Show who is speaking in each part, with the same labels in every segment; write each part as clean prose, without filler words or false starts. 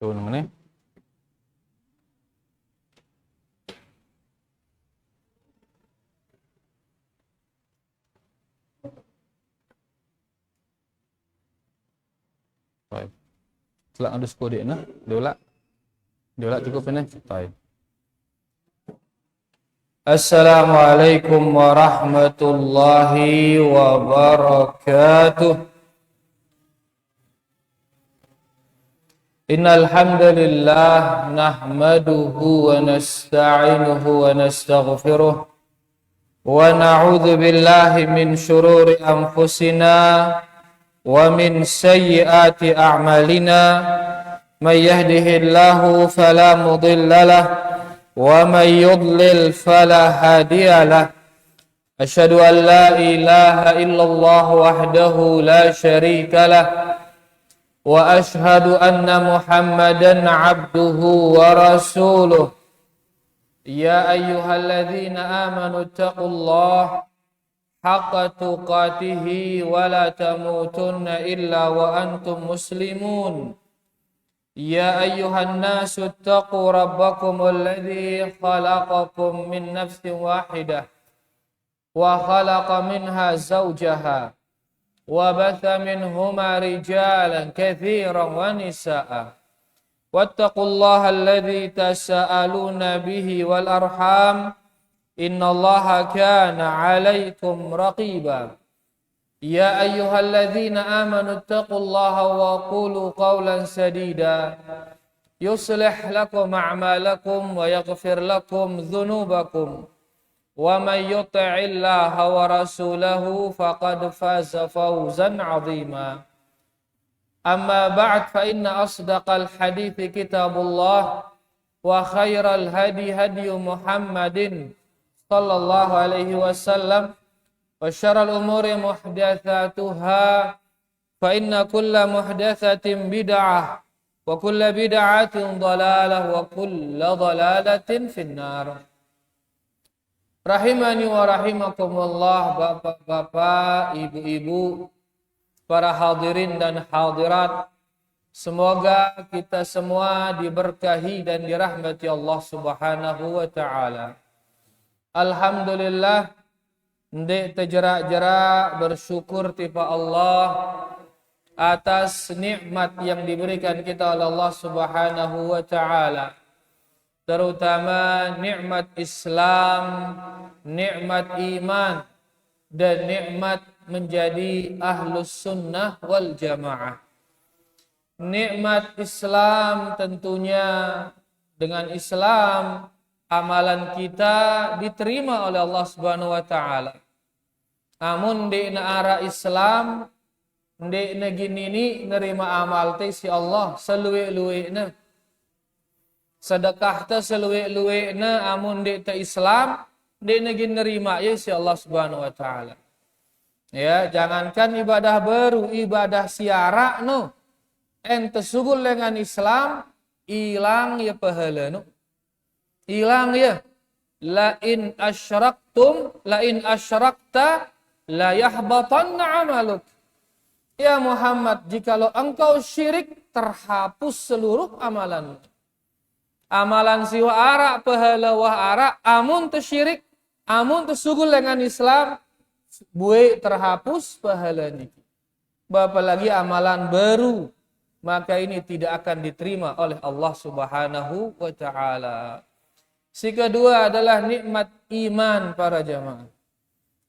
Speaker 1: Tuh namanya. Baik. Setelah underscore dia nah, diulang cukup ini. Baik. Assalamualaikum warahmatullahi wabarakatuh. Innal hamdalillah nahmaduhu wa nasta'inuhu wa nastaghfiruh wa na'udzu billahi min shururi anfusina wa min sayyiati a'malina may yahdihillahu fala mudilla lahu wa may yudlil fala hadiya lahu asyhadu an la ilaha illallah wahdahu la syarika lahu wa ashhadu anna Muhammadan abduhu wa rasuluh ya ayyuhalladzina amanu taqullaha haqqa tuqatih wa la tamutunna illa wa antum muslimun ya ayyuhan nasu taqu rabbakumul ladzi khalaqakum min nafsin wahidah wa khalaqa minha zawjaha وبث منهما رجالا كثيرا ونساء واتقوا الله الذي تساءلون به والأرحام إن الله كان عليكم رقيبا يا أيها الذين آمنوا اتقوا الله وقولوا قولا سديدا يصلح لكم أعمالكم ويغفر لكم ذنوبكم ومن يطع الله ورسوله فقد فاز فوزا عظيما أما بعد فإن أصدق الحديث كتاب الله وخير الهدي هدي محمد صلى الله عليه وسلم وشر الأمور محدثاتها فإن كل محدثة بدعة وكل بدعة ضلالة وكل ضلالة في النار. Rahimani wa rahimakumullah, bapak-bapak, ibu-ibu, para hadirin dan hadirat. Semoga kita semua diberkahi dan dirahmati Allah Subhanahu wa taala. Alhamdulillah, ndek terjerak-jerak bersyukur tipa Allah atas nikmat yang diberikan kita oleh Allah Subhanahu wa taala. Terutama nikmat Islam, nikmat iman, dan nikmat menjadi ahlus sunnah wal jamaah. Nikmat Islam tentunya dengan Islam amalan kita diterima oleh Allah Subhanahu wa taala. Namun di arah Islam di negini ini nerima amal teh si Allah seluwe-luwena. Sedekah teh seluwe-luwena amun di teh Islam di negeri nerima ya si Allah Subhanahu wa taala. Ya, jangankan ibadah baru, ibadah siara no. Ente sugul dengan Islam hilang ya pahala no. Hilang ya. La in asyrakta la yahbatanna amaluk. Ya Muhammad, jikalau engkau syirik terhapus seluruh amalanmu. Amalan siwa arak, pahala wah arak, amun tersyirik, amun tersugul dengan Islam, buai terhapus pahalanya. Apalagi amalan baru, maka ini tidak akan diterima oleh Allah Subhanahu wa taala. Si kedua adalah nikmat iman para jamaah.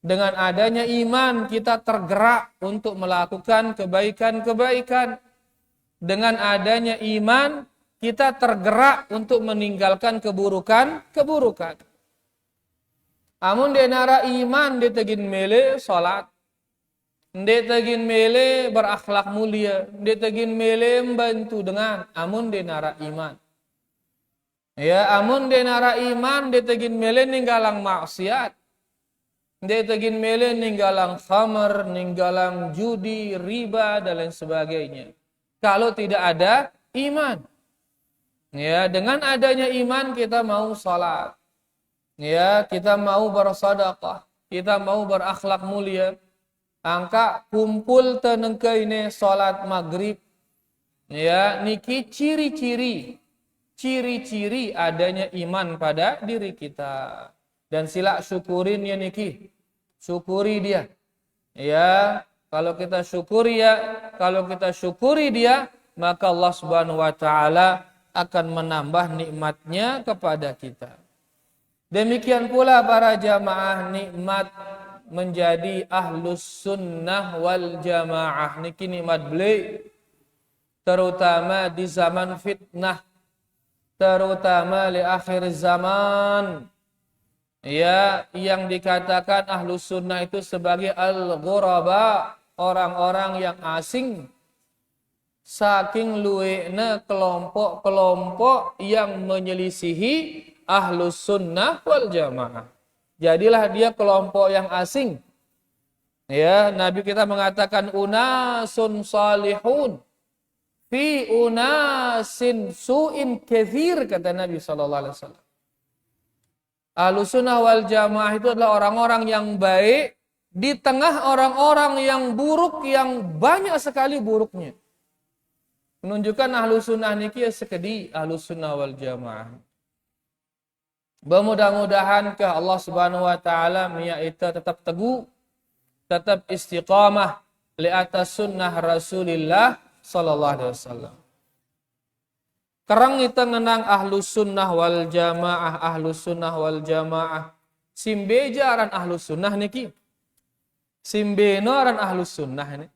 Speaker 1: Dengan adanya iman kita tergerak untuk melakukan kebaikan-kebaikan. Dengan adanya iman kita tergerak untuk meninggalkan keburukan. Amun dia nara iman dia tegin mele salat, dia tegin mele berakhlak mulia, dia tegin mele membantu dengan amun dia nara iman. Ya, amun dia nara iman dia tegin mele ninggalang maksiat, dia tegin mele ninggalang khamar, ninggalang judi, riba dan lain sebagainya. Kalau tidak ada iman. Ya, dengan adanya iman kita mau salat. Ya, kita mau bersedekah, kita mau berakhlak mulia. Angka kumpul tenengke ini salat maghrib. Ya, niki ciri-ciri adanya iman pada diri kita. Dan sila syukurin ya niki. Syukuri dia. Ya, kalau kita syukuri dia, maka Allah Subhanahu wa taala akan menambah nikmatnya kepada kita. Demikian pula para jamaah, nikmat menjadi ahlus sunnah wal jamaah. Niki nikmat beli, terutama di zaman fitnah, terutama di akhir zaman. Ya, yang dikatakan ahlus sunnah itu sebagai al-ghuraba, orang-orang yang asing. Saking luwekna kelompok-kelompok yang menyelisihi ahlus sunnah wal jamaah. Jadilah dia kelompok yang asing. Ya, Nabi kita mengatakan unasun salihun fi unasin su'in kathir, kata Nabi SAW. Ahlus sunnah wal jamaah itu adalah orang-orang yang baik di tengah orang-orang yang buruk, yang banyak sekali buruknya. Menunjukkan ahlus sunnah niki sekedi ahlus sunnah wal jamaah. Mudah-mudahan ke Allah Subhanahu wa taala kita tetap teguh, tetap istiqamah li atas sunnah Rasulillah sallallahu alaihi wasallam. Kerang kita ngenang ahlus sunnah wal jamaah, simbe jaran ahlus sunnah niki. Simbe aran ahlus sunnah ini.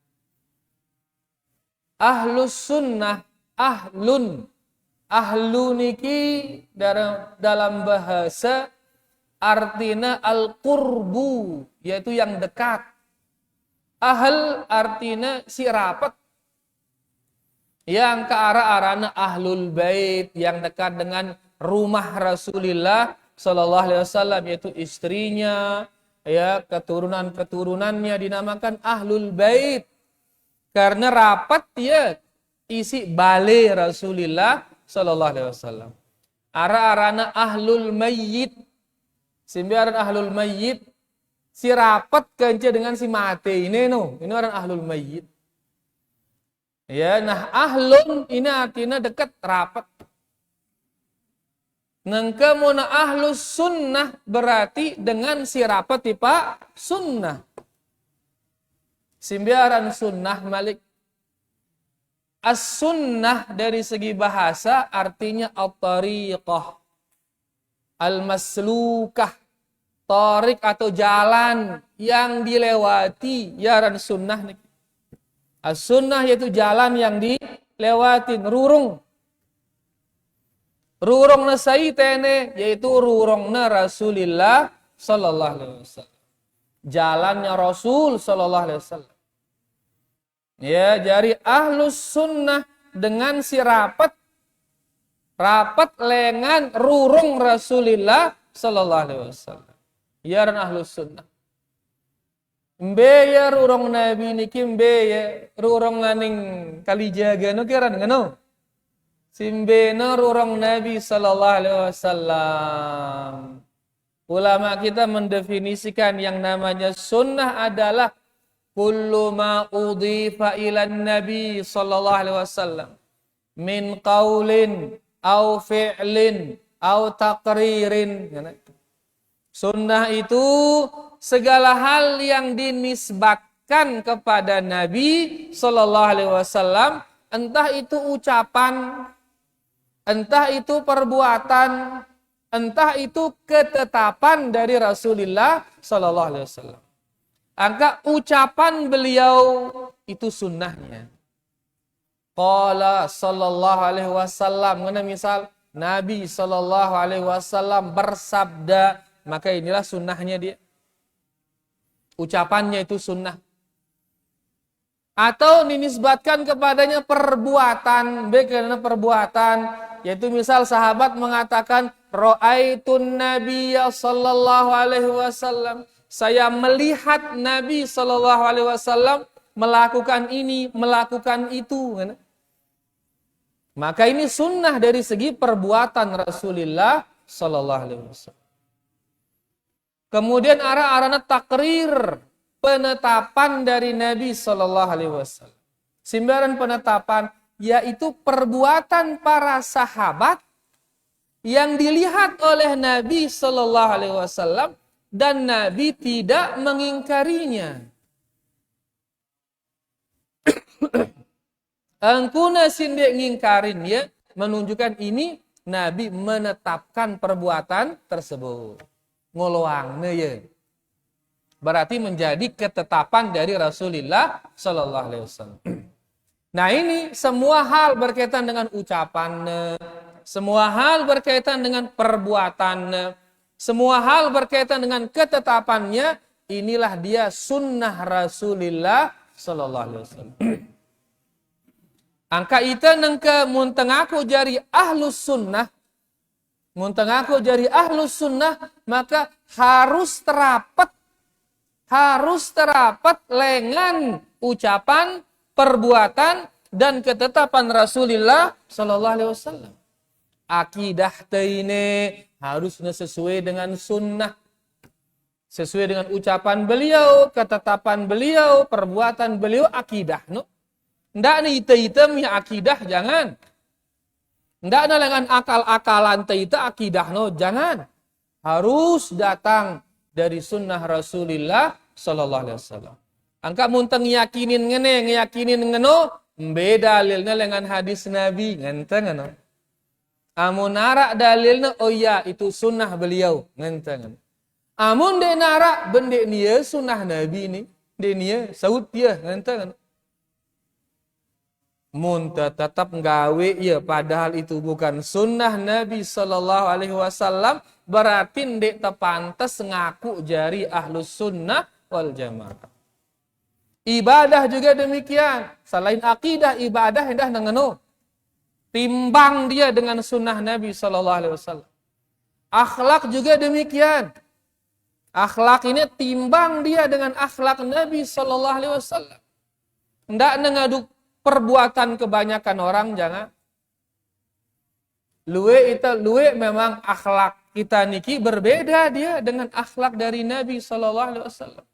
Speaker 1: Ahlus sunnah, ahlu niki dalam bahasa artinya al-qurbu, yaitu yang dekat. Ahl artinya si rapat. Yang ke arah-arahnya ahlul bait, yang dekat dengan rumah Rasulullah sallallahu alaihi wasallam, yaitu istrinya, ya, keturunan-keturunannya dinamakan ahlul bait. Karena rapat ya isi bale Rasulullah sallallahu alaihi wasallam. Arah-arahnya ahlul mayyit. Simbiaran ahlul mayyit si rapat kence dengan si mati ini no. Ini orang ahlul mayyit. Ya, nah ahlun ini artinya dekat, rapat. Nengkemuna ahlus sunnah berarti dengan si rapat tipa sunnah. Simbiaran sunnah malik. As-sunnah dari segi bahasa artinya at-tariqah, al-maslukah, tarik atau jalan yang dilewati, yaran sunnah nih. As-sunnah yaitu jalan yang dilewatin, rurung. Rurung na saitene yaitu rurung na Rasulillah sallallahu alaihi wasallam. Jalannya Rasul sallallahu alaihi wasallam. Ya, jadi ahlus sunnah dengan si rapat lengan rurung Rasulillah sallallahu alaihi wasallam. Yaran ahlus sunnah. Mbeye rurung Nabi niki mbeye rurung nganing kalijaga no kiran ngano. Simbena rurung Nabi sallallahu alaihi wasallam. Ulama kita mendefinisikan yang namanya sunnah adalah kullu ma udhifa ilan Nabi sallallahu alaihi wasallam min qaulin au fi'lin au taqririn. Sunnah itu segala hal yang dinisbatkan kepada Nabi sallallahu alaihi wasallam, entah itu ucapan, entah itu perbuatan, entah itu ketetapan dari Rasulullah sallallahu alaihi wasallam. Angka ucapan beliau itu sunnahnya. Qala sallallahu alaihi wasallam, mana misal Nabi sallallahu alaihi wasallam bersabda, maka inilah sunnahnya dia. Ucapannya itu sunnah. Atau dinisbatkan kepadanya perbuatan, karena perbuatan, yaitu misal sahabat mengatakan ra'aitun nabiyya sallallahu alaihi wasallam, saya melihat Nabi sallallahu alaihi wasallam melakukan ini, melakukan itu. Maka ini sunnah dari segi perbuatan Rasulullah sallallahu alaihi wasallam. Kemudian arah-arahnya takrir, penetapan dari Nabi sallallahu alaihi wasallam. Simbaran penetapan yaitu perbuatan para sahabat yang dilihat oleh Nabi Shallallahu Alaihi Wasallam dan Nabi tidak mengingkarinya. Angkuna sindek ngingkarin ya, menunjukkan ini Nabi menetapkan perbuatan tersebut. Ngoloangnya ya. Berarti menjadi ketetapan dari Rasulullah Sallallahu Alaihi Wasallam. Nah ini semua hal berkaitan dengan ucapan, semua hal berkaitan dengan perbuatan, semua hal berkaitan dengan ketetapannya, inilah dia sunnah Rasulullah Sallallahu Alaihi Wasallam. Angka ita nengke muntengaku jari ahlus sunnah, muntengaku jari ahlus sunnah, maka harus terapat lengan ucapan, perbuatan dan ketetapan Rasulullah Sallallahu Alaihi Wasallam. Akidah teine harusnya sesuai dengan sunnah, sesuai dengan ucapan beliau, ketetapan beliau, perbuatan beliau, akidah. No? Ndak nih ita-ita punya akidah, jangan. Ndak ada dengan akal-akalan ita akidah, no, jangan. Harus datang dari sunnah Rasulullah Sallallahu Alaihi Wasallam. Angka munteng yakinin ngeno, beda dalilnya dengan hadis Nabi, ngenteng ngeno. Amun narak dalilnya, oh iya itu sunnah beliau, ngenteng ngeno. Amun de narak bendek nia sunnah Nabi ini, de nia saud dia, ngenteng ngeno. Mun tetap nggawe ya padahal itu bukan sunnah Nabi Sallallahu Alaihi Wasallam, berarti ndek tepantes ngaku jari ahlus sunnah wal jamaah. Ibadah juga demikian. Selain akidah, ibadah hendak ngeno. Timbang dia dengan sunnah Nabi Sallallahu Alaihi Wasallam. Akhlak juga demikian. Akhlak ini timbang dia dengan akhlak Nabi Sallallahu Alaihi Wasallam. Hendak ngaduk perbuatan kebanyakan orang, jangan. Luwe memang akhlak kita niki berbeda dia dengan akhlak dari Nabi Sallallahu Alaihi Wasallam.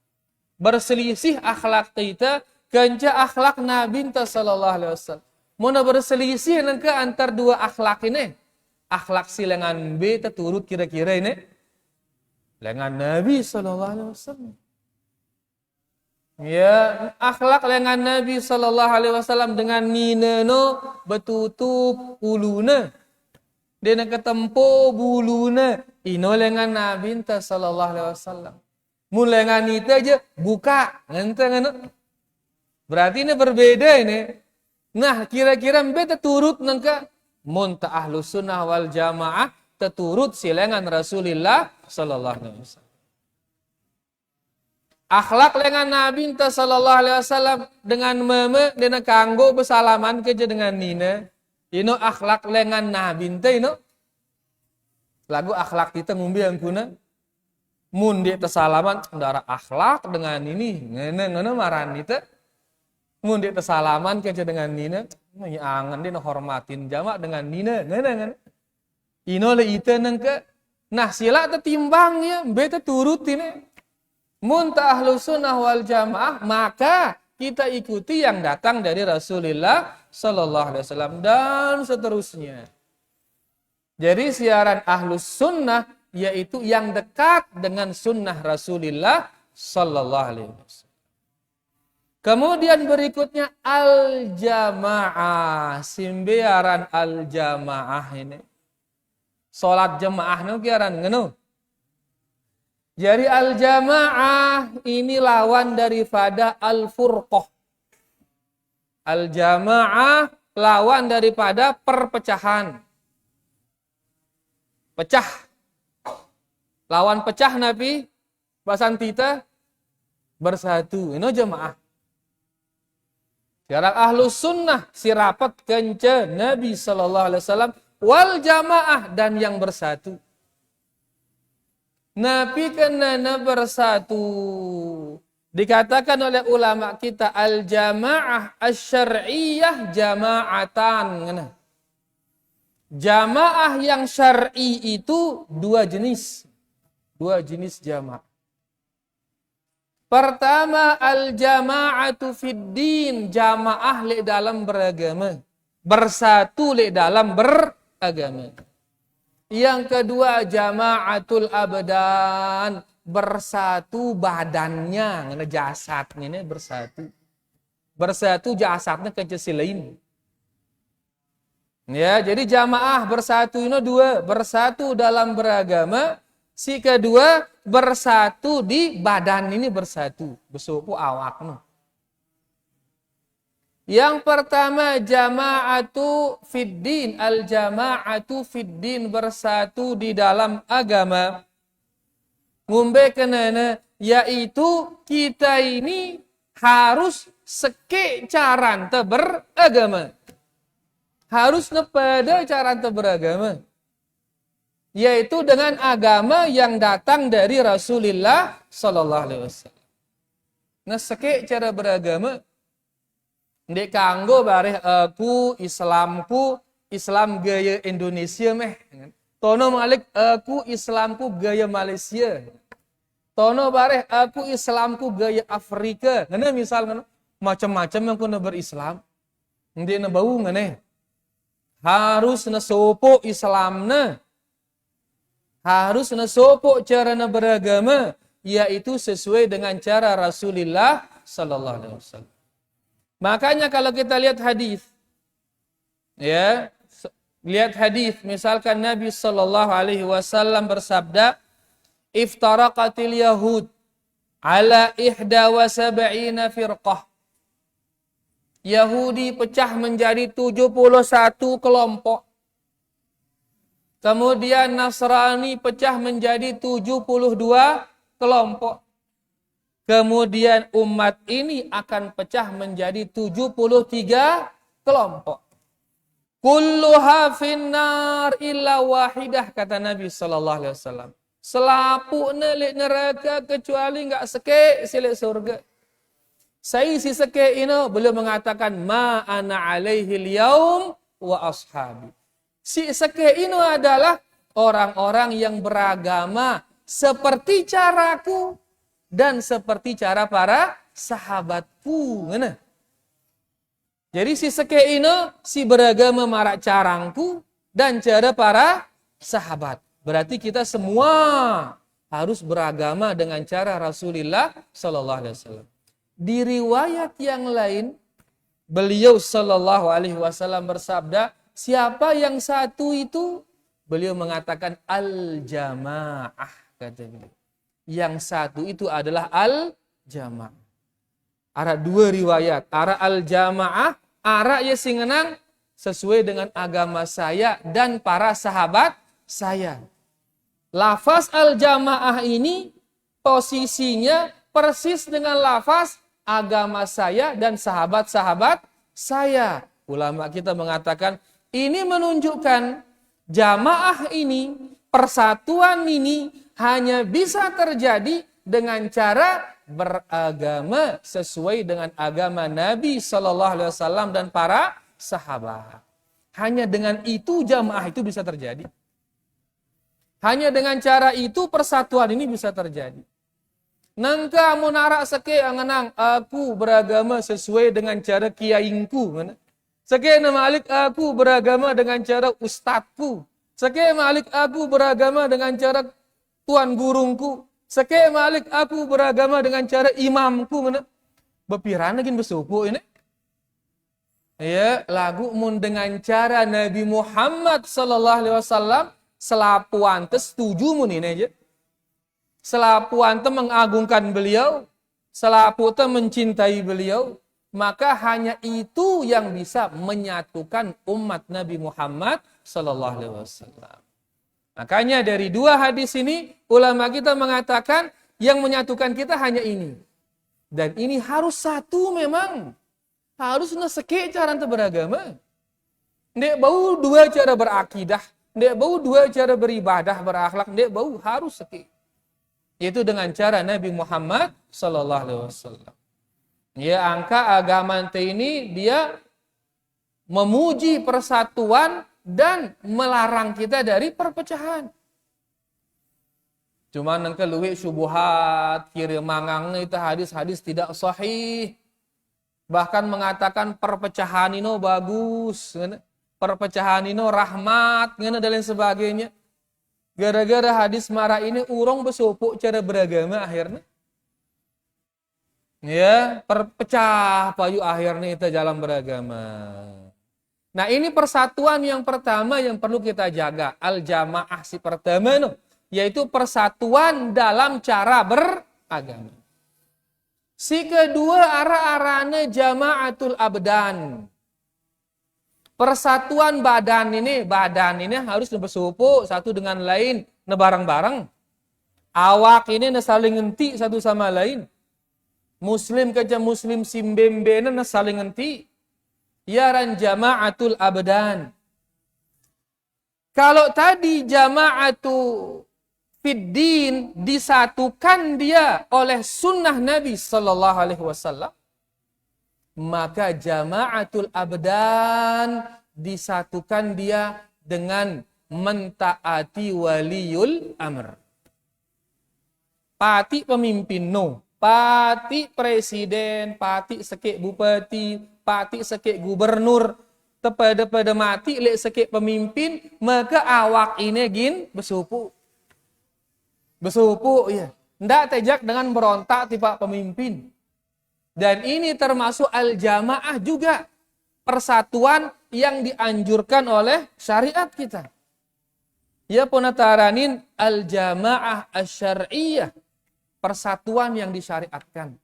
Speaker 1: Berselisih akhlak kita kenca akhlak Nabi Sallallahu Alaihi Wasallam. Mana berselisih nengke antar dua akhlak ini. Akhlak si lengan B terturut kira-kira ini lengan Nabi Sallallahu Alaihi Wasallam. Ya, akhlak lengan Nabi Sallallahu Alaihi Wasallam dengan nineno betutup uluna, dia nak ketempo buluna, ino lengan Nabi Sallallahu Alaihi Wasallam. Mun lengan itu aja buka, ngenteng. Berarti ini berbeda ini. Nah, kira-kira beta turut nengka mun ta ahlus sunnah wal jamaah teturut si lengan Rasulullah Sallallahu Alaihi Wasallam. Akhlak lengan Nabi Sallallahu Alaihi Wasallam dengan meme dina kanggo bersalaman keje dengan nina. Ino akhlak lengan Nabi ino. Lagu akhlak kita ngumbi angkuna. Mun dia tersalaman ndara akhlak dengan ini ngene maran itu. Mun dia tersalaman keje dengan nina, angan dia hormatin jamak dengan nina ngene. Ino le ite nengke. Nah, sila tetimbangnya beta turut ini. Mun ta ahlus sunnah wal jamaah, maka kita ikuti yang datang dari Rasulullah Sallallahu Alaihi Wasallam dan seterusnya. Jadi siaran ahlus sunnah yaitu yang dekat dengan sunnah Rasulullah Sallallahu Alaihi Wasallam. Kemudian berikutnya al-jamaah, simbiaran al-jamaah ini. Salat jamaah nu kiaran ngenu. Jadi al-jamaah ini lawan daripada al-furqah. Al-jamaah lawan daripada perpecahan. Pecah. Lawan pecah Nabi, bahasan kita bersatu. Ini jamaah. Sekarang ahlus sunnah sirapat kence Nabi Sallallahu Alaihi Wasallam wal jamaah dan yang bersatu. Nabi kena bersatu. Dikatakan oleh ulama kita al-jamaah asy-syar'iyyah jama'atan. Jamaah yang syar'i itu dua jenis. Dua jenis jamaah. Pertama al-jama'atu fid din, jamaah li dalam beragama. bersatu li dalam beragama. Yang kedua jama'atul abdan, bersatu badannya, ngene jasadnya ini bersatu. Bersatu jasadnya kecesilain. Ya, jadi jamaah bersatu ini dua, bersatu dalam beragama, si kedua bersatu di badan ini bersatu, besuku awaknya. Yang pertama jama'atu fiddin, al-jama'atu fiddin, bersatu di dalam agama. Ngumbe kenana, yaitu kita ini harus seke caranta beragama. Harus pada caranta beragama. Yaitu dengan agama yang datang dari Rasulullah sallallahu alaihi wasallam. Nah, seke cara beragama ndek kanggo bareh aku Islamku Islam gaya Indonesia meh. Tono malik aku Islamku gaya Malaysia. Tono bareh aku Islamku gaya Afrika. Ngene misal ngene macam-macam yang kuna berislam. Ndek na bau ngene. Harus na sopo Islamna. Harus na sopo cara na beragama, yaitu sesuai dengan cara Rasulullah sallallahu alaihi wasallam. Makanya kalau kita lihat hadis, ya, lihat hadis, misalkan Nabi sallallahu alaihi wasallam bersabda, "Iftaraqatil yahud ala 71 firqah." Yahudi pecah menjadi 71 kelompok. Kemudian Nasrani pecah menjadi 72 kelompok. Kemudian umat ini akan pecah menjadi 73 kelompok. Kulluha finnar illa wahidah, kata Nabi sallallahu alaihi wasallam. Selapukna lek neraka kecuali enggak seke silik surga. Saya si seke ini beliau mengatakan ma ana alaihi al-yaum wa ashabi. Si seke ini adalah orang-orang yang beragama seperti caraku dan seperti cara para sahabatku. Ngene. Jadi si seke ini si beragama marak carangku dan cara para sahabat. Berarti kita semua harus beragama dengan cara Rasulullah sallallahu alaihi wasallam. Di riwayat yang lain beliau sallallahu alaihi wasallam bersabda, siapa yang satu itu? Beliau mengatakan al-jamaah, kata beliau. Yang satu itu adalah al-jamaah. Ada dua riwayat. Ada al-jamaah, ada ya singenang sesuai dengan agama saya dan para sahabat saya. Lafaz al-jamaah ini posisinya persis dengan lafaz agama saya dan sahabat-sahabat saya. Ulama kita mengatakan ini menunjukkan jamaah ini, persatuan ini hanya bisa terjadi dengan cara beragama sesuai dengan agama Nabi sallallahu alaihi wasallam dan para sahabat. Hanya dengan itu jamaah itu bisa terjadi. Hanya dengan cara itu persatuan ini bisa terjadi. Nangka munarak seke anganang aku beragama sesuai dengan cara kiaingku. Seke malik aku beragama dengan cara ustadku. Seke malik aku beragama dengan cara tuan gurungku. Seke malik aku beragama dengan cara imamku. Bepirana gin besupu ini. Ya, lagu mun dengan cara Nabi Muhammad sallallahu alaihi wasallam selapu ante setuju mun ini aja. Selapu ante mengagungkan beliau, selapu ante mencintai beliau, maka hanya itu yang bisa menyatukan umat Nabi Muhammad sallallahu alaihi wasallam. Makanya dari dua hadis ini ulama kita mengatakan yang menyatukan kita hanya ini. Dan ini harus satu memang. Harus seke cara beragama. Ndek bau dua cara berakidah, ndek bau dua cara beribadah, berakhlak, ndek bau harus seke. Itu dengan cara Nabi Muhammad sallallahu alaihi wasallam. Ya, angka agama ini dia memuji persatuan dan melarang kita dari perpecahan. Cuma nangka luwih syubhat, kiri mangang itu hadis-hadis tidak sahih. Bahkan mengatakan perpecahan ini bagus, perpecahan ini rahmat, dan lain sebagainya. Gara-gara hadis marah ini urang besupuk cara beragama akhirnya. Ya, perpecah payu akhirnya itu jalan beragama. Nah, ini persatuan yang pertama yang perlu kita jaga. Al-jamaah si pertama itu, yaitu persatuan dalam cara beragama. Si kedua arah-arahnya jama'atul abdan. Persatuan badan ini harus bersupu satu dengan lain, bareng-bareng. Awak ini saling ngenti satu sama lain. Muslim kerja muslim simbembena saling ngenti. Yaran jama'atul abdan. Kalau tadi jama'atu fiddin disatukan dia oleh sunnah Nabi Sallallahu Alaihi Wasallam, maka jama'atul abdan disatukan dia dengan mentaati waliul amr. Pati pemimpin pati presiden, pati sekek bupati, pati sekek gubernur, pada mati lek sekek pemimpin, maka awak ini bersupu ya. Ndak tejak dengan berontak tiba pemimpin. Dan ini termasuk al-jamaah juga. Persatuan yang dianjurkan oleh syariat kita. Ya penataranin al-jamaah asy-syar'iyyah. Persatuan yang disyariatkan.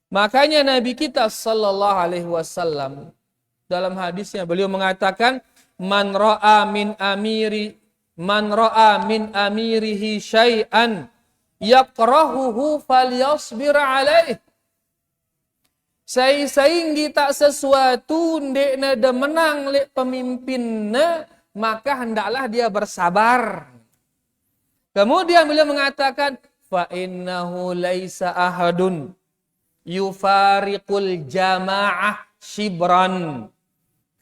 Speaker 1: Makanya Nabi kita sallallahu alaihi wasallam dalam hadisnya beliau mengatakan man ra'a min amirihi syai'an yakrahuhu falyasbir alaih. Saing tak sesuatu ndekna demenang lek pemimpinna, maka hendaklah dia bersabar. Kemudian beliau mengatakan fa innahu laisa ahadun yufariqul jamaah shibran.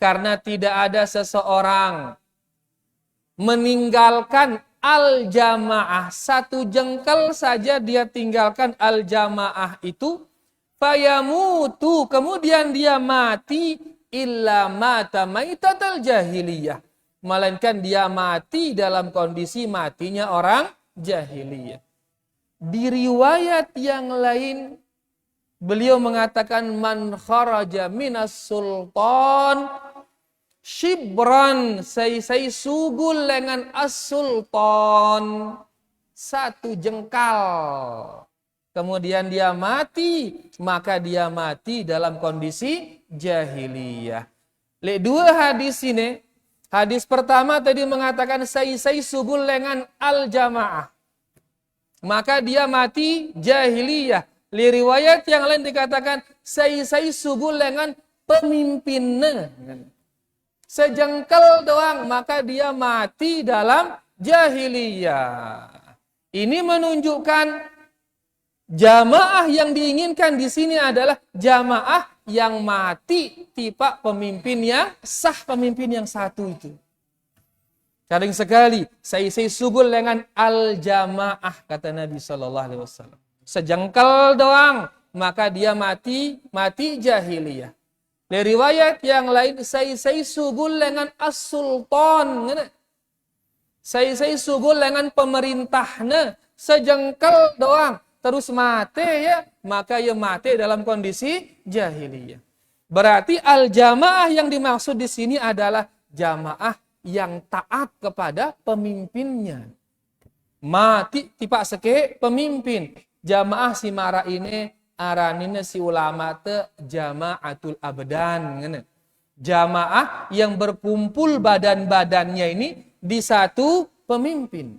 Speaker 1: Karena tidak ada seseorang meninggalkan al-jamaah, satu jengkal saja dia tinggalkan al-jamaah itu, fayamutu, kemudian dia mati, illa mata maitatal jahiliyah, melainkan dia mati dalam kondisi matinya orang jahiliyah. Di riwayat yang lain beliau mengatakan man kharaja minas sultan shibran, saya sugul dengan as-sultan, satu jengkal. Kemudian dia mati, maka dia mati dalam kondisi jahiliyah. Dua hadis ini, hadis pertama tadi mengatakan saya sugul dengan al-jamaah, maka dia mati jahiliyah. Riwayat yang lain dikatakan saya sugul dengan pemimpinnya. Sejengkal doang, maka dia mati dalam jahiliyah. Ini menunjukkan jamaah yang diinginkan di sini adalah jamaah yang mati tipe pemimpin yang sah, pemimpin yang satu itu. Sering sekali saya sugul dengan al-jamaah, kata Nabi Sallallahu Alaihi Wasallam. Sejengkal doang, maka dia mati jahiliyah. Dari riwayat yang lain, saya sugul dengan as-sultan. Saya sugul dengan pemerintahnya. Sejengkal doang. Terus mati ya. Maka ia mati dalam kondisi jahiliyah. Berarti al-jamaah yang dimaksud di sini adalah jamaah yang taat kepada pemimpinnya. Mati tipak seke pemimpin. Jamaah si mara ini aranina si ulama te jama'atul abdan. Jamaah yang berkumpul badan-badannya ini di satu pemimpin.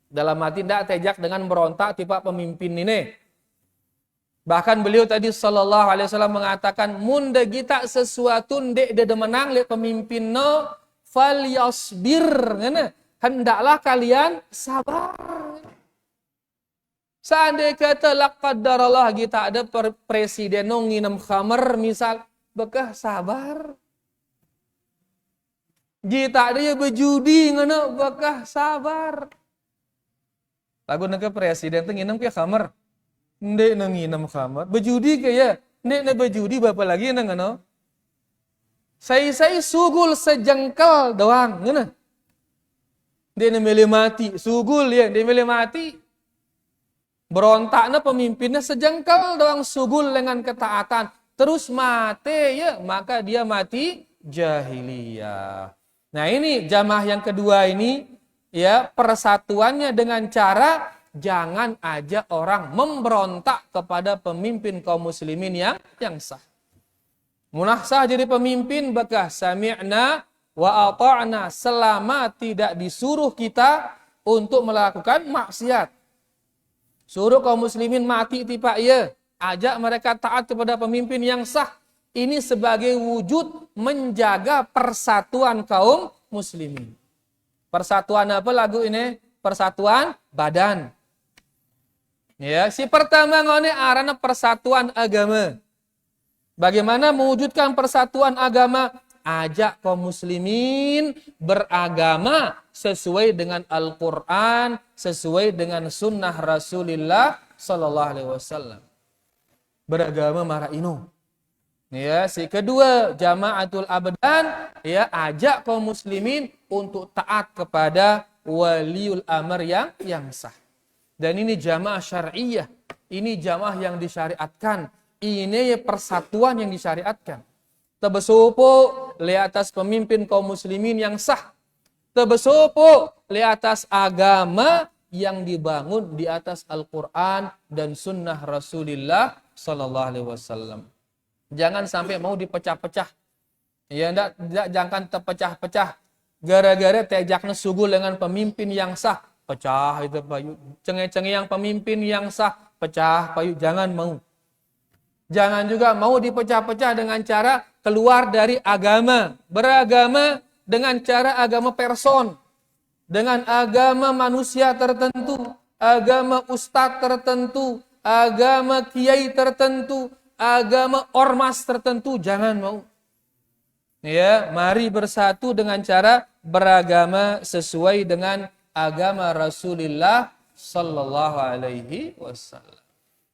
Speaker 1: Dalam hati tidak tejak dengan berontak tipe pemimpin ini. Bahkan beliau tadi sallallahu alaihi wasallam mengatakan munda kita sesuatu ndek de menang le pemimpin no falyasbir. Hendaklah kalian sabar. Seandainya kata laqaddarallah kita ada presiden nginem khamer misal, bekah sabar. Kita ada ya berjudi ngono, bekah sabar. Lagu nengke presiden tuh nginem ke khamer. Ndek nginem khamer, berjudi ke ya, Nek na berjudi berapa lagi nang ano? Saya sugul sejengkal doang, ngana. Dia milih mati, sugul ya, dia milih mati. Berontaknya pemimpinnya sejengkal doang sugul dengan ketaatan. Terus mati ya, maka dia mati jahiliyah. Nah ini jamaah yang kedua ini ya persatuannya dengan cara jangan ajak orang memberontak kepada pemimpin kaum muslimin yang sah. Munah sah jadi pemimpin bekas sami'na wa ata'na selama tidak disuruh kita untuk melakukan maksiat. Suruh kaum muslimin mati tipak ya, ajak mereka taat kepada pemimpin yang sah. Ini sebagai wujud menjaga persatuan kaum muslimin. Persatuan apa lagu ini? Persatuan badan. Ya, si pertama ngone arana persatuan agama. Bagaimana mewujudkan persatuan agama? Ajak kaum muslimin beragama sesuai dengan Al-Quran, sesuai dengan sunnah Rasulullah Sallallahu Alaihi Wasallam. Beragama marah inu. Ya, si kedua jamaatul abadan, ya ajak kaum muslimin untuk taat kepada waliul amr yang sah. Dan ini jamaah syariah, ini jamaah yang disyariatkan, ini persatuan yang disyariatkan. Tebesopo li atas pemimpin kaum muslimin yang sah. Tebesopo li atas agama yang dibangun di atas Al-Quran dan sunnah Rasulullah Sallallahu Alaihi Wasallam. Jangan sampai mau dipecah-pecah. Ya, jangan terpecah-pecah. Gara-gara tejakna sugul dengan pemimpin yang sah. Pecah itu payu. Cengeng-cengeng yang pemimpin yang sah. Pecah payu. Jangan mau. Jangan juga mau dipecah-pecah dengan cara keluar dari agama. Beragama dengan cara agama person. Dengan agama manusia tertentu. Agama ustadz tertentu. Agama kiai tertentu. Agama ormas tertentu, jangan mau. Ya, mari bersatu dengan cara beragama sesuai dengan agama Rasulullah Sallallahu Alaihi Wasallam.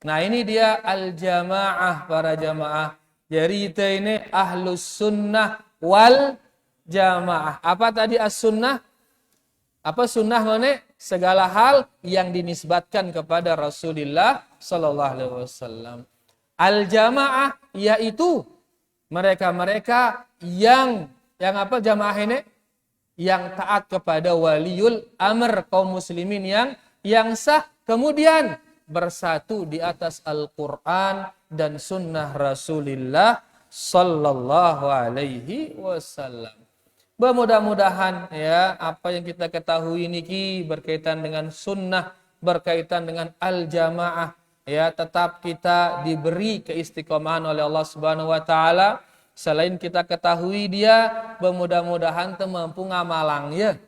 Speaker 1: Nah ini dia al-jamaah para jamaah. Jadi kita ini ahlus sunnah wal jamaah. Apa tadi as-sunnah? Apa sunnah ngone? Segala hal yang dinisbatkan kepada Rasulullah Sallallahu Alaihi Wasallam. Al-jamaah yaitu mereka-mereka yang apa jamaah ini? Yang taat kepada waliul amr kaum muslimin yang sah, kemudian bersatu di atas Al-Quran dan sunnah Rasulullah Sallallahu Alaihi Wasallam. Mudah-mudahan ya apa yang kita ketahui niki berkaitan dengan sunnah, berkaitan dengan al-jamaah, ya tetap kita diberi keistiqomahan oleh Allah Subhanahu wa taala. Selain kita ketahui dia, mudah-mudahan teu mampu ngamalang ya.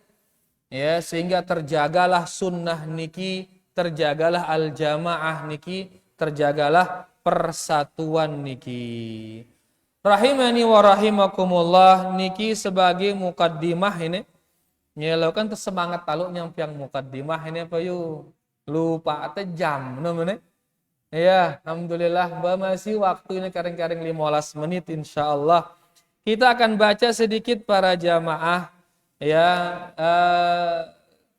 Speaker 1: Ya, sehingga terjagalah sunnah niki, terjagalah al-jamaah niki, terjagalah persatuan niki. Rahimani wa rahimakumullah niki sebagai mukaddimah ini. Nyelakan tersemangat taluk nyampiang mukaddimah ini apa yuk? Lupa atau jam namanya. Ya, alhamdulillah masih waktu ini karing-karing 15 menit insyaallah. Kita akan baca sedikit para jamaah ya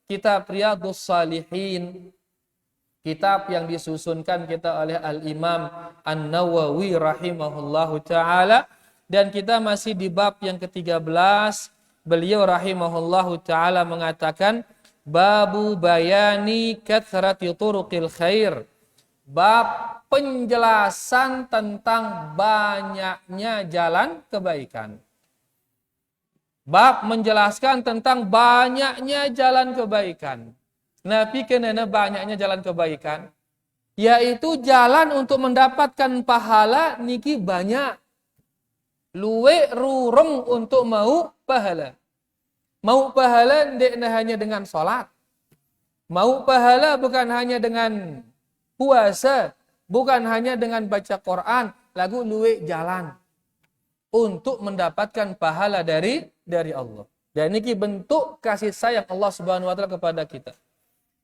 Speaker 1: kitab Riyadhus Shalihin. Kitab yang disusunkan kita oleh Al-Imam An-Nawawi rahimahullahu ta'ala. Dan kita masih di bab yang ke-13. Beliau rahimahullahu ta'ala mengatakan, Babu bayani kathrati turuqil khair. Bab penjelasan tentang banyaknya jalan kebaikan. Bab menjelaskan tentang banyaknya jalan kebaikan. Nabi kenana banyaknya jalan kebaikan, yaitu jalan untuk mendapatkan pahala niki banyak. Luwe rurung untuk mau pahala. Mau pahala tidak hanya dengan sholat. Mau pahala bukan hanya dengan puasa, bukan hanya dengan baca Quran, lagu luwe jalan untuk mendapatkan pahala dari Allah. Dan niki bentuk kasih sayang Allah Subhanahu wa taala kepada kita.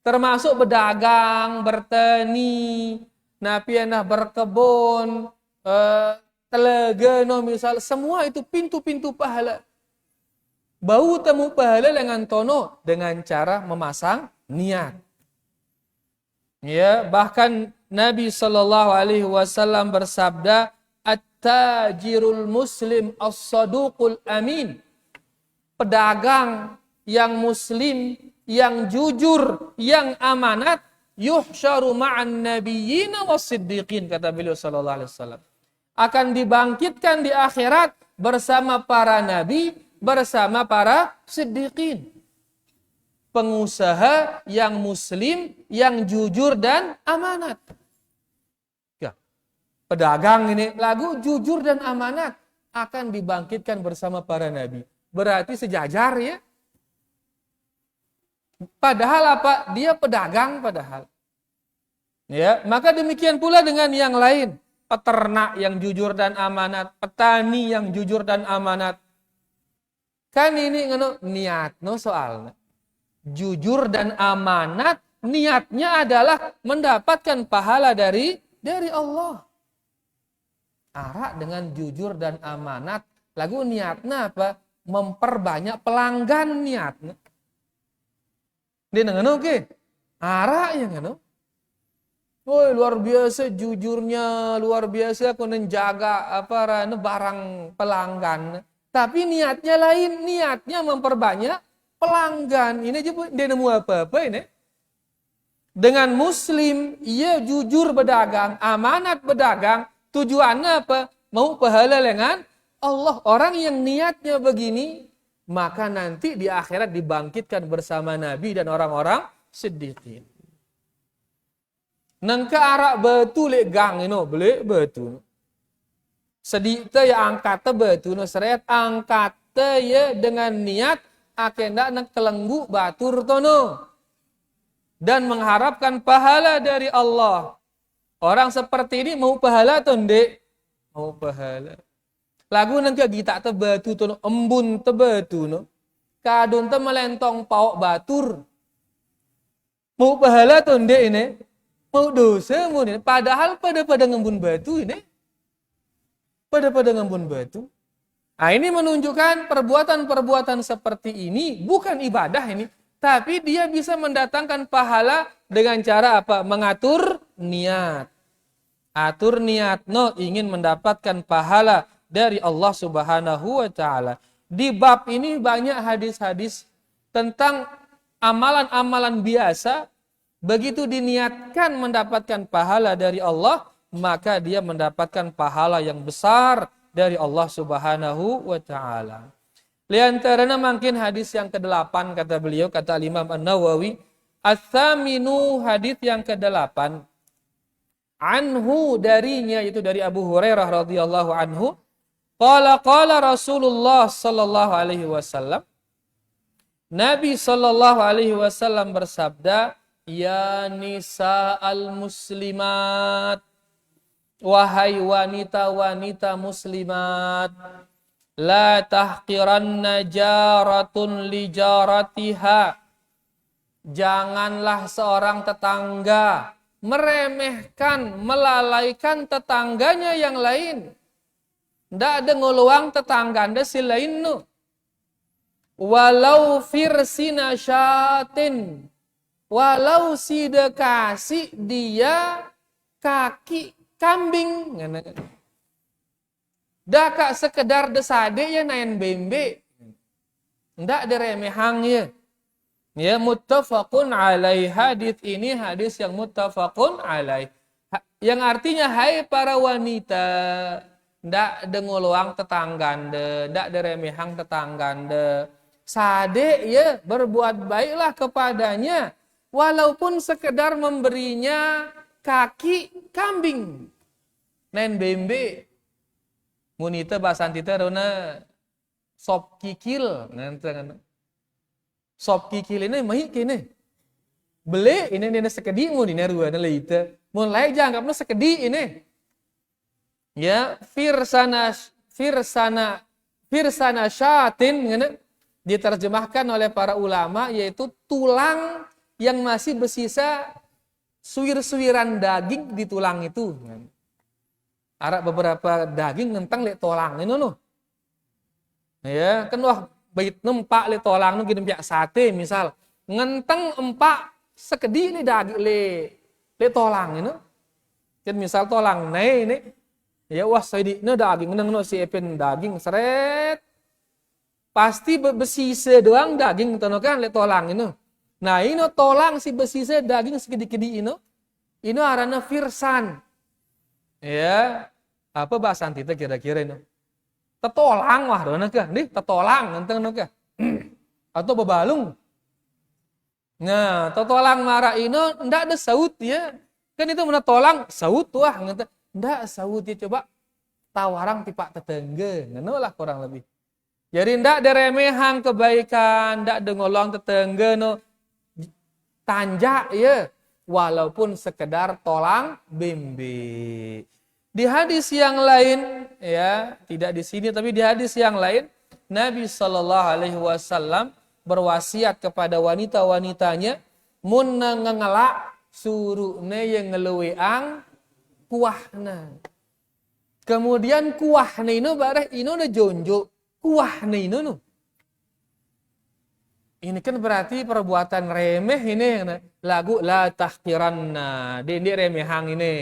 Speaker 1: Termasuk berdagang, bertani, napianah berkebun, telaga no misal, semua itu pintu-pintu pahala. Bau temu pahala dengan tono dengan cara memasang niat. Ya, bahkan Nabi Shallallahu Alaihi Wasallam bersabda, "At-tajirul Muslim as-saduqul amin." Pedagang yang Muslim, yang jujur, yang amanat, yuhsyaru ma'an nabiyyin was-siddiqin, kata beliau Shallallahu Alaihi Wasallam. Akan dibangkitkan di akhirat bersama para nabi, bersama para siddiqin. Pengusaha yang muslim, yang jujur dan amanat. Ya, pedagang ini lagu jujur dan amanat akan dibangkitkan bersama para nabi. Berarti sejajar ya. Padahal apa? Dia pedagang padahal. Ya, maka demikian pula dengan yang lain. Peternak yang jujur dan amanat, petani yang jujur dan amanat. Kan ini niat no soalnya. Jujur dan amanat, niatnya adalah mendapatkan pahala dari Allah. Arak dengan jujur dan amanat, lagu niatnya apa? Memperbanyak pelanggan niatnya. Dia ngono ke? Arak ya ngono. Woi, luar biasa jujurnya, luar biasa aku menjaga barang pelanggan. Tapi niatnya lain, niatnya memperbanyak pelanggan. Ini aja dia nemu apa-apa ini. Dengan muslim, ia jujur berdagang, amanat berdagang, tujuannya apa? Mau pahala dengan Allah. Orang yang niatnya begini, maka nanti di akhirat dibangkitkan bersama Nabi dan orang-orang siddiqin. Nang ke arak batu lek gang ino, beli batu. Sedikit ya angkat batu no seret angkat ya dengan niat akendak nak kelenggu batur tono dan mengharapkan pahala dari Allah. Orang seperti ini mau pahala atau ndek? Mau pahala. Lagu nang ke gita te batu tono embun te batu no. Kadon te melentong pauk batur. Mau pahala atau ndek ini? Mau dosa mau ini. Padahal pada ngembun batu ini. Pada ngembun batu. Nah, ini menunjukkan perbuatan-perbuatan seperti ini bukan ibadah ini, tapi dia bisa mendatangkan pahala dengan cara apa? Mengatur niat. Atur niat ingin mendapatkan pahala dari Allah Subhanahu wa taala. Di bab ini banyak hadis-hadis tentang amalan-amalan biasa, begitu diniatkan mendapatkan pahala dari Allah, maka dia mendapatkan pahala yang besar dari Allah Subhanahu wa taala. Liantaranya mungkin hadis yang ke-8 kata beliau, kata Imam An-Nawawi, ats-tsaminu hadis yang ke-8. Anhu darinya, itu dari Abu Hurairah radhiyallahu anhu, qala Rasulullah sallallahu alaihi wasallam, Nabi sallallahu alaihi wasallam bersabda, ya nisa al-muslimat, wahai wanita-wanita muslimat, la tahqiranna jaratun li jaratiha. Janganlah seorang tetangga meremehkan, melalaikan tetangganya yang lain. Ndak ada ngoluang tetangga anda si lain no. Walau firsina syatin, walau si dekasi dia kaki kambing. Dak sekedar desade ya nain bembe. Ndak ada remehang ya. Ya, muttafaqun alaih. Hadis ini hadis yang muttafaqun alaih. Yang artinya, hai para wanita, ndak denguluang tetanggande, ndak deremehang tetanggande. Sade ya, berbuat baiklah kepadanya, walaupun sekedar memberinya kaki kambing. Nen bembe. Munita basantita rona sop kikil nanti. Sop kikil ini mahi kene. Beli ini sekedi mun ini ruana leita. Mun lain janggapna sekedi ini. Ya, firsana syatin ngene diterjemahkan oleh para ulama yaitu tulang yang masih bersisa suwir-suwiran daging di tulang itu. Arak beberapa daging ngentang lek tolang ini no. Ya, kan wah bait nempak lek tolang nu gini piak sate misal. Ngentang empak sekedi le daging le tolang ini. Kan misal tolang ini ya wah saya no daging nang no si epen daging seret pasti besise doang daging tono kan le tolang ini. Nah ini tolang si besise daging sekedi-kedi ini arana firsan. Ya, apa bahasa kita kira-kira ini? Tetolang wah dona kah? Nih tetolang ngenteng kah? Atau bebalung. Nah, tetolang marah ini ndak ada saut ya. Kan itu mana tolang saut wah ngenteng. Ndak saut ya coba tawarang tipak tetengge. Ngono lah kurang lebih. Jadi ndak ada remehang kebaikan, ndak ada ngolong tetengge no tanjak ya. Walaupun sekedar tolang bembe. Di hadis yang lain, ya tidak di sini tapi di hadis yang lain, Nabi Shallallahu Alaihi Wasallam berwasiat kepada wanita-wanitanya, mun ngelak suruhnya yang ngeluweang kuahna. Kemudian kuahna ini bareh ini udah jonjo kuahna ini nu. Ini kan berarti perbuatan remeh ini lagu la tahqiranna di remehang ini.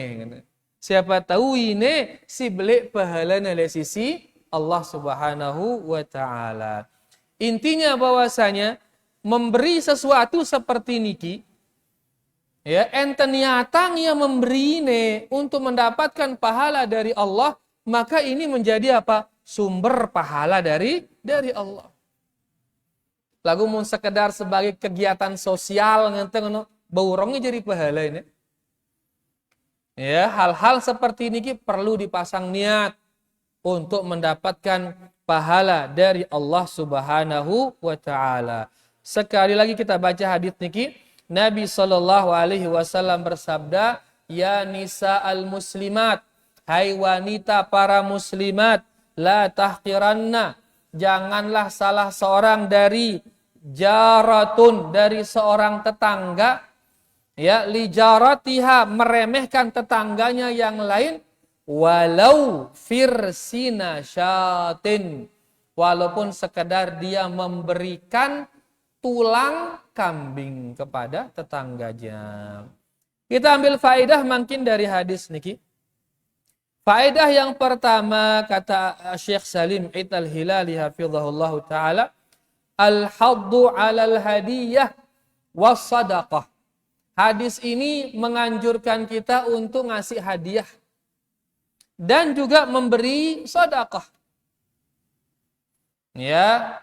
Speaker 1: Siapa tahu ini si belik pahalanya dari sisi Allah Subhanahu wa taala. Intinya bahwasanya memberi sesuatu seperti niki ya ente niatang yang memberi ini untuk mendapatkan pahala dari Allah, maka ini menjadi apa? Sumber pahala dari Allah. Lagu mau sekedar sebagai kegiatan sosial ngenteng baurongnya jadi pahala ini. Ya, hal-hal seperti ini perlu dipasang niat untuk mendapatkan pahala dari Allah Subhanahu wa taala. Sekali lagi kita baca hadis niki, Nabi sallallahu alaihi wasallam bersabda, "Ya nisa al-muslimat, hai wanita para muslimat, la tahqiranna, janganlah salah seorang dari jaratun, dari seorang tetangga, ya li jaratiha, meremehkan tetangganya yang lain, walau firsina syatin, walaupun sekedar dia memberikan tulang kambing kepada tetangganya." Kita ambil faedah mungkin dari hadis niki. Faedah yang pertama kata Syekh Salim Id Al-Hilali hafizahullah taala, al-haddu 'alal hadiyah was sadaqah. Hadis ini menganjurkan kita untuk ngasih hadiah dan juga memberi sedekah. Ya,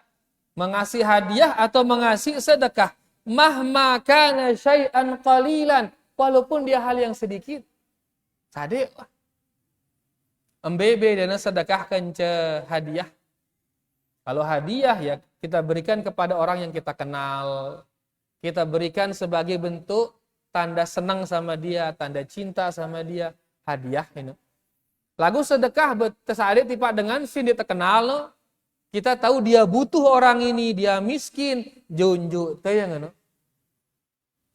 Speaker 1: mengasih hadiah atau mengasih sedekah, mahma kana syai'an qalilan, walaupun dia hal yang sedikit. Tadi embebe dana sedekahkan ce hadiah. Kalau hadiah ya kita berikan kepada orang yang kita kenal. Kita berikan sebagai bentuk tanda senang sama dia, tanda cinta sama dia, hadiah ini. Lagu sedekah tesade tipak dengan si dia terkenal, kita tahu dia butuh orang ini, dia miskin, jonjo teh yang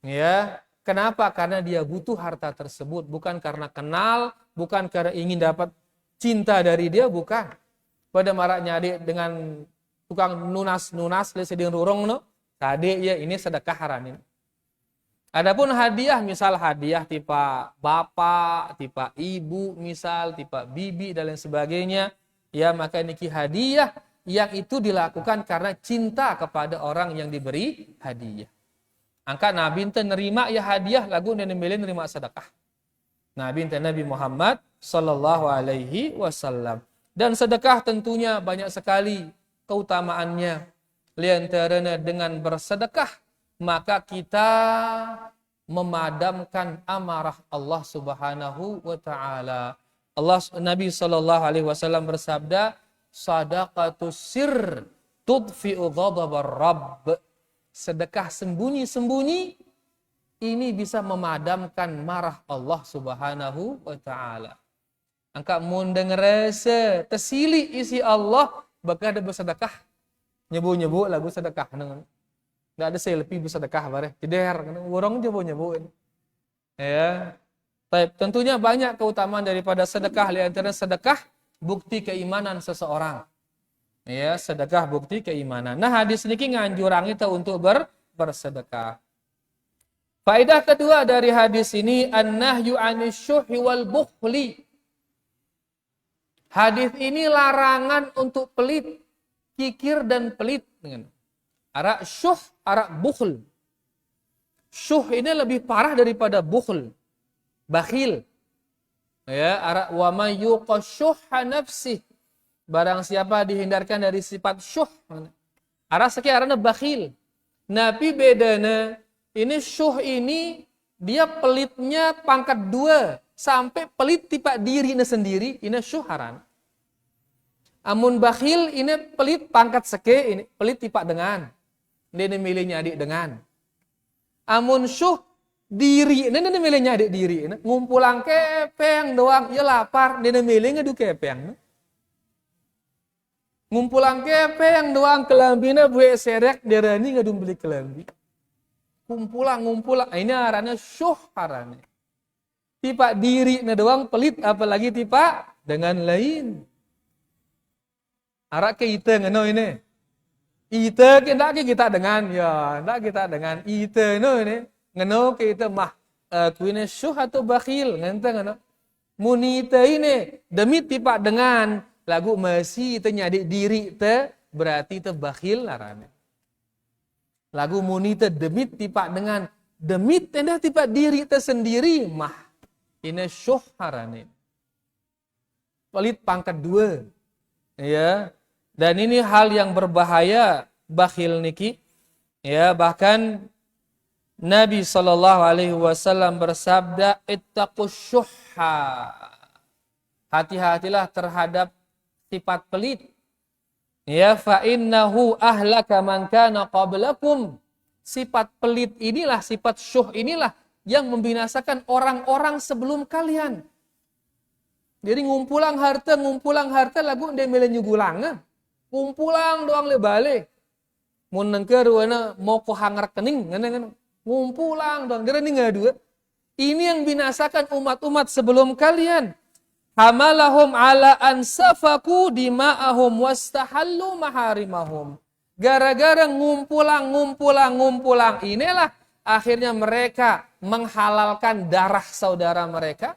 Speaker 1: ya, kenapa? Karena dia butuh harta tersebut, bukan karena kenal, bukan karena ingin dapat cinta dari dia, bukan. Pada maraknya adik dengan tukang nunas leseding rurung no, tadi ya ini sedekah haranin. Adapun hadiah, misal hadiah tipe bapak, tipe ibu, misal tipe bibi dan lain sebagainya, ya maka niki hadiah yang itu dilakukan karena cinta kepada orang yang diberi hadiah. Angka Nabi ente nerima ya hadiah lagu dan nerima sedekah. Nabi ente Nabi Muhammad sallallahu alaihi wasallam. Dan sedekah tentunya banyak sekali keutamaannya. Liantaranya dengan bersedekah maka kita memadamkan amarah Allah Subhanahu wa taala. Nabi sallallahu alaihi wasallam bersabda, "Shadaqatus sirr tudfi'u ghadabar rabb." Sedekah sembunyi-sembunyi ini bisa memadamkan marah Allah Subhanahu wa taala. Angka mun denger rasa tersili isi Allah bakal ada bersedekah. Nyebu-nyebu lagu sedekah nengen. Enggak ada selfie bersedekah bare. Jeder urang nyebu-nyebu. Ya. Taib, tentunya banyak keutamaan daripada sedekah, di antara sedekah bukti keimanan seseorang. Ya, sedekah bukti keimanan. Nah, hadis niki nganjurang kita untuk bersedekah. Faedah kedua dari hadis ini an-nahyu 'anil syuhi wal bukhli. Hadis ini larangan untuk pelit, kikir dan pelit dengan arak syuh, arak bukhl. Syuh ini lebih parah daripada bukhl. Bakhil. Ya, arak wa may yuqashuhha nafsih. Barang siapa dihindarkan dari sifat syuh. Arak sekian bakhil. Nabi bedana ini syuh ini dia pelitnya pangkat 2 sampai pelit tipa dirinya sendiri, ini syuharan. Amun bakhil ini pelit pangkat seke, ini pelit tipa dengan. Dia milihnya adik dengan. Amun syuh diri, ini milihnya adik diri. Ngumpulang kepeng doang, ya lapar, dia milih ngadu kepeng. Ngumpulang kepeng doang, kelambina buat serek, dia rani ngadu beli kelambi. Ngumpulang, ini arahnya syuh arahnya. Tipa diri doang pelit, apalagi tipa dengan lain. Arah kita ngeno ini. Ita kita dengan, ya, ndak kita dengan ita no ini. Ngeno kita mah kuine syuh atau bakhil, ngenteng ngeno. Munita ini demi tipa dengan lagu masih ita nyadi diri te berarti te bakhil larane. Lagu munita demi tipa dengan demi tenda tipa diri te sendiri mah ini syuh harane. Pelit pangkat 2. Ya. Dan ini hal yang berbahaya bakhil niki. Ya, bahkan Nabi SAW bersabda, ittaqus syuhha. Hati-hatilah terhadap sifat pelit. Ya, fa innahu ahlaka man kana qablakum. Sifat pelit inilah, sifat syuh inilah yang membinasakan orang-orang sebelum kalian. Jadi ngumpulang harta lagu dia melenyugulang. Ngumpulang doang le balik. Mun nengker wana mau ko hangar kening ngene ngumpulang doang gara ni ngadu. Ini yang binasakan umat-umat sebelum kalian. Hamalahum ala ansafaku dima'ahum wastahallu maharimahum. Gara-gara ngumpulang. Inilah akhirnya mereka menghalalkan darah saudara mereka.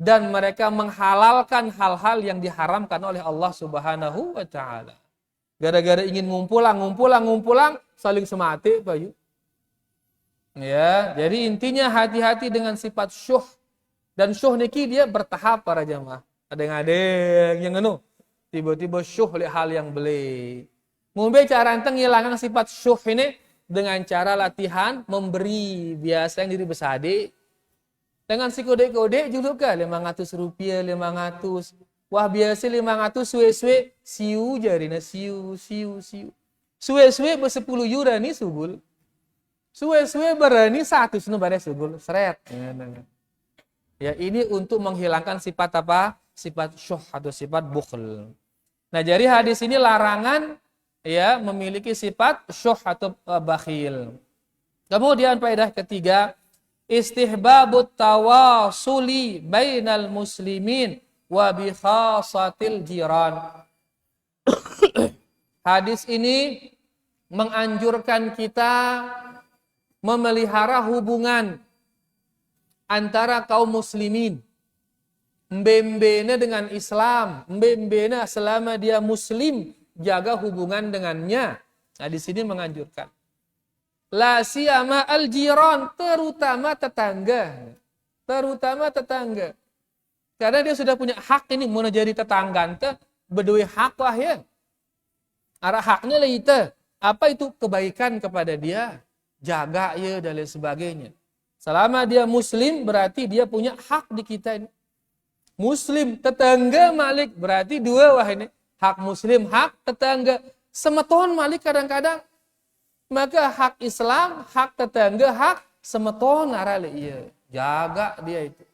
Speaker 1: Dan mereka menghalalkan hal-hal yang diharamkan oleh Allah Subhanahu wa Ta'ala. Gara-gara ingin ngumpulang, saling semati, Bayu. Ya, jadi intinya hati-hati dengan sifat syuh. Dan syuh niki dia bertahap para jamaah. Ada yang ngenu, tiba-tiba syuh oleh hal yang beli. Mungkin cara enteng hilangkan sifat syuh ini dengan cara latihan memberi biasa yang diri besade. Dengan si kode-kode juga 500 rupiah, 500. Wah biasa 500 suwe-suwe, siu jarina, siu. Suwe-suwe ber-10 euro ni sugul. Suwe-suwe berani 100 nu bare sugul, seret. Ya ini untuk menghilangkan sifat apa? Sifat syuh atau sifat bukhl. Nah jadi hadis ini larangan ya memiliki sifat syuh atau bakhil. Kemudian faedah ketiga, istihbabut tawasuli bainal muslimin wa bi khasatil jiran. Hadis ini menganjurkan kita memelihara hubungan antara kaum muslimin. Mbembena dengan Islam, mbembena selama dia muslim, jaga hubungan dengannya. Nah, di sini menganjurkan. La siyama al-jiran, terutama tetangga. Karena dia sudah punya hak ini, mau jadi tetangga, berdua hak lah ya. Arah haknya lah itu. Apa itu kebaikan kepada dia? Jaga ya dan lain sebagainya. Selama dia muslim, berarti dia punya hak di kita ini. Muslim, tetangga malik, berarti dua wah ini. Hak muslim, hak tetangga. Semeton malik kadang-kadang. Maka hak Islam, hak tetangga, hak semeton arale iya. Jaga dia itu.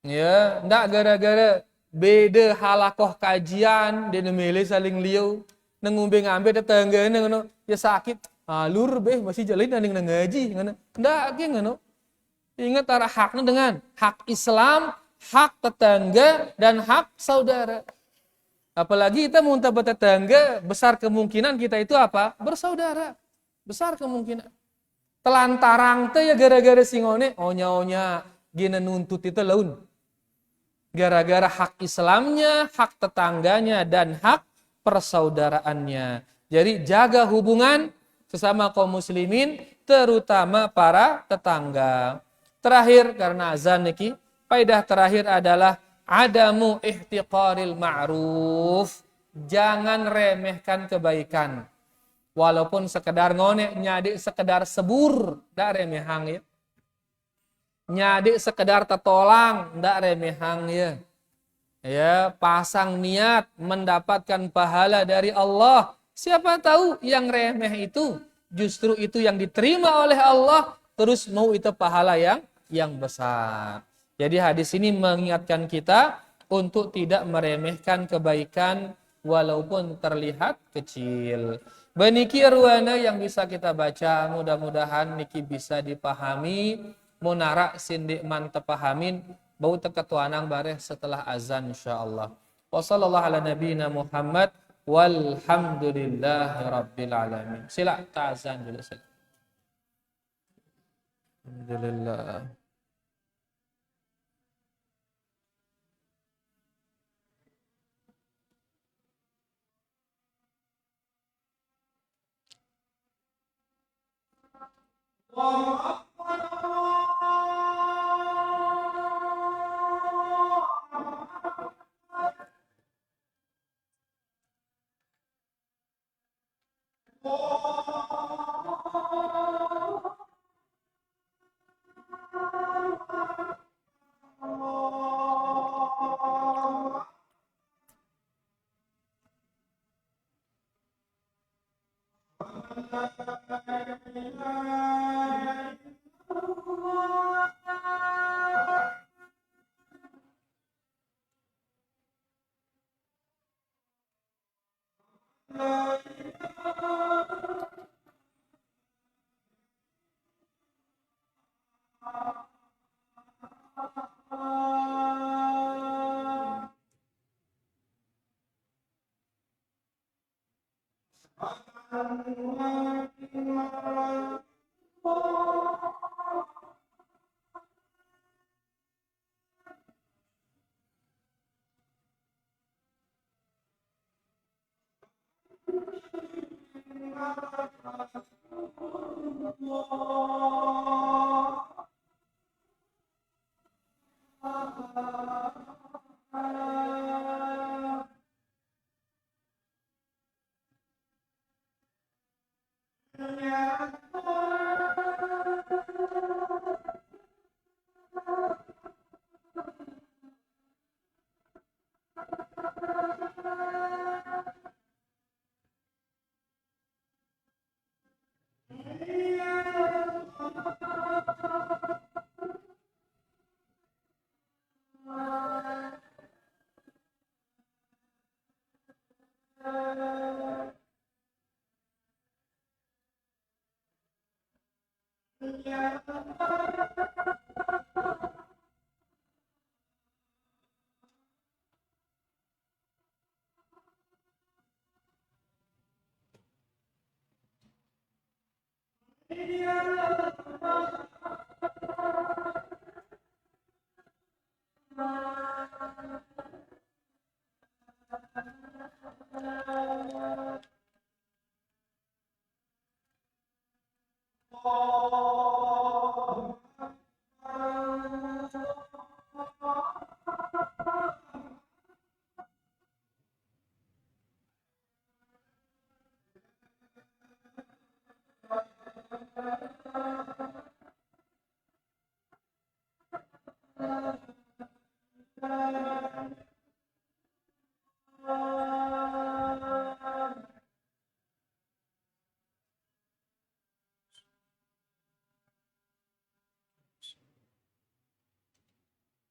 Speaker 1: Ya, ndak gara-gara beda halakoh kajian dia memilih saling liau, ngombe ngambe tetangga ngono, ya sakit. Alur beh masih jalin nang ngaji ngono. Ndak ge ngono. Ingat antara haknya dengan hak Islam, hak tetangga, dan hak saudara. Apalagi kita muntah bertetangga, besar kemungkinan kita itu apa? Bersaudara. Besar kemungkinan. Telantarang teh ya gara-gara singone, onya-onya gina nuntut itu laun. Gara-gara hak Islamnya, hak tetangganya, dan hak persaudaraannya. Jadi jaga hubungan sesama kaum muslimin, terutama para tetangga. Terakhir, karena azan niki, faedah terakhir adalah adamu ihtiqaril ma'ruf. Jangan remehkan kebaikan. Walaupun sekedar ngone, nyadi sekedar sebur, dak remehang ya. Nyadi sekedar tertolang, ndak remehang ya. Ya, pasang niat mendapatkan pahala dari Allah. Siapa tahu yang remeh itu justru itu yang diterima oleh Allah, terus mau itu pahala yang besar. Jadi hadis ini mengingatkan kita untuk tidak meremehkan kebaikan walaupun terlihat kecil. Beniki ruana yang bisa kita baca, mudah-mudahan niki bisa dipahami. Munara sindik mantep pahamin bau teketuanang bareh setelah azan insyaallah. Wassallallahu ala nabiyina Muhammad walhamdulillahi rabbil alamin. Sila ta'azan dulu sila. Alhamdulillah.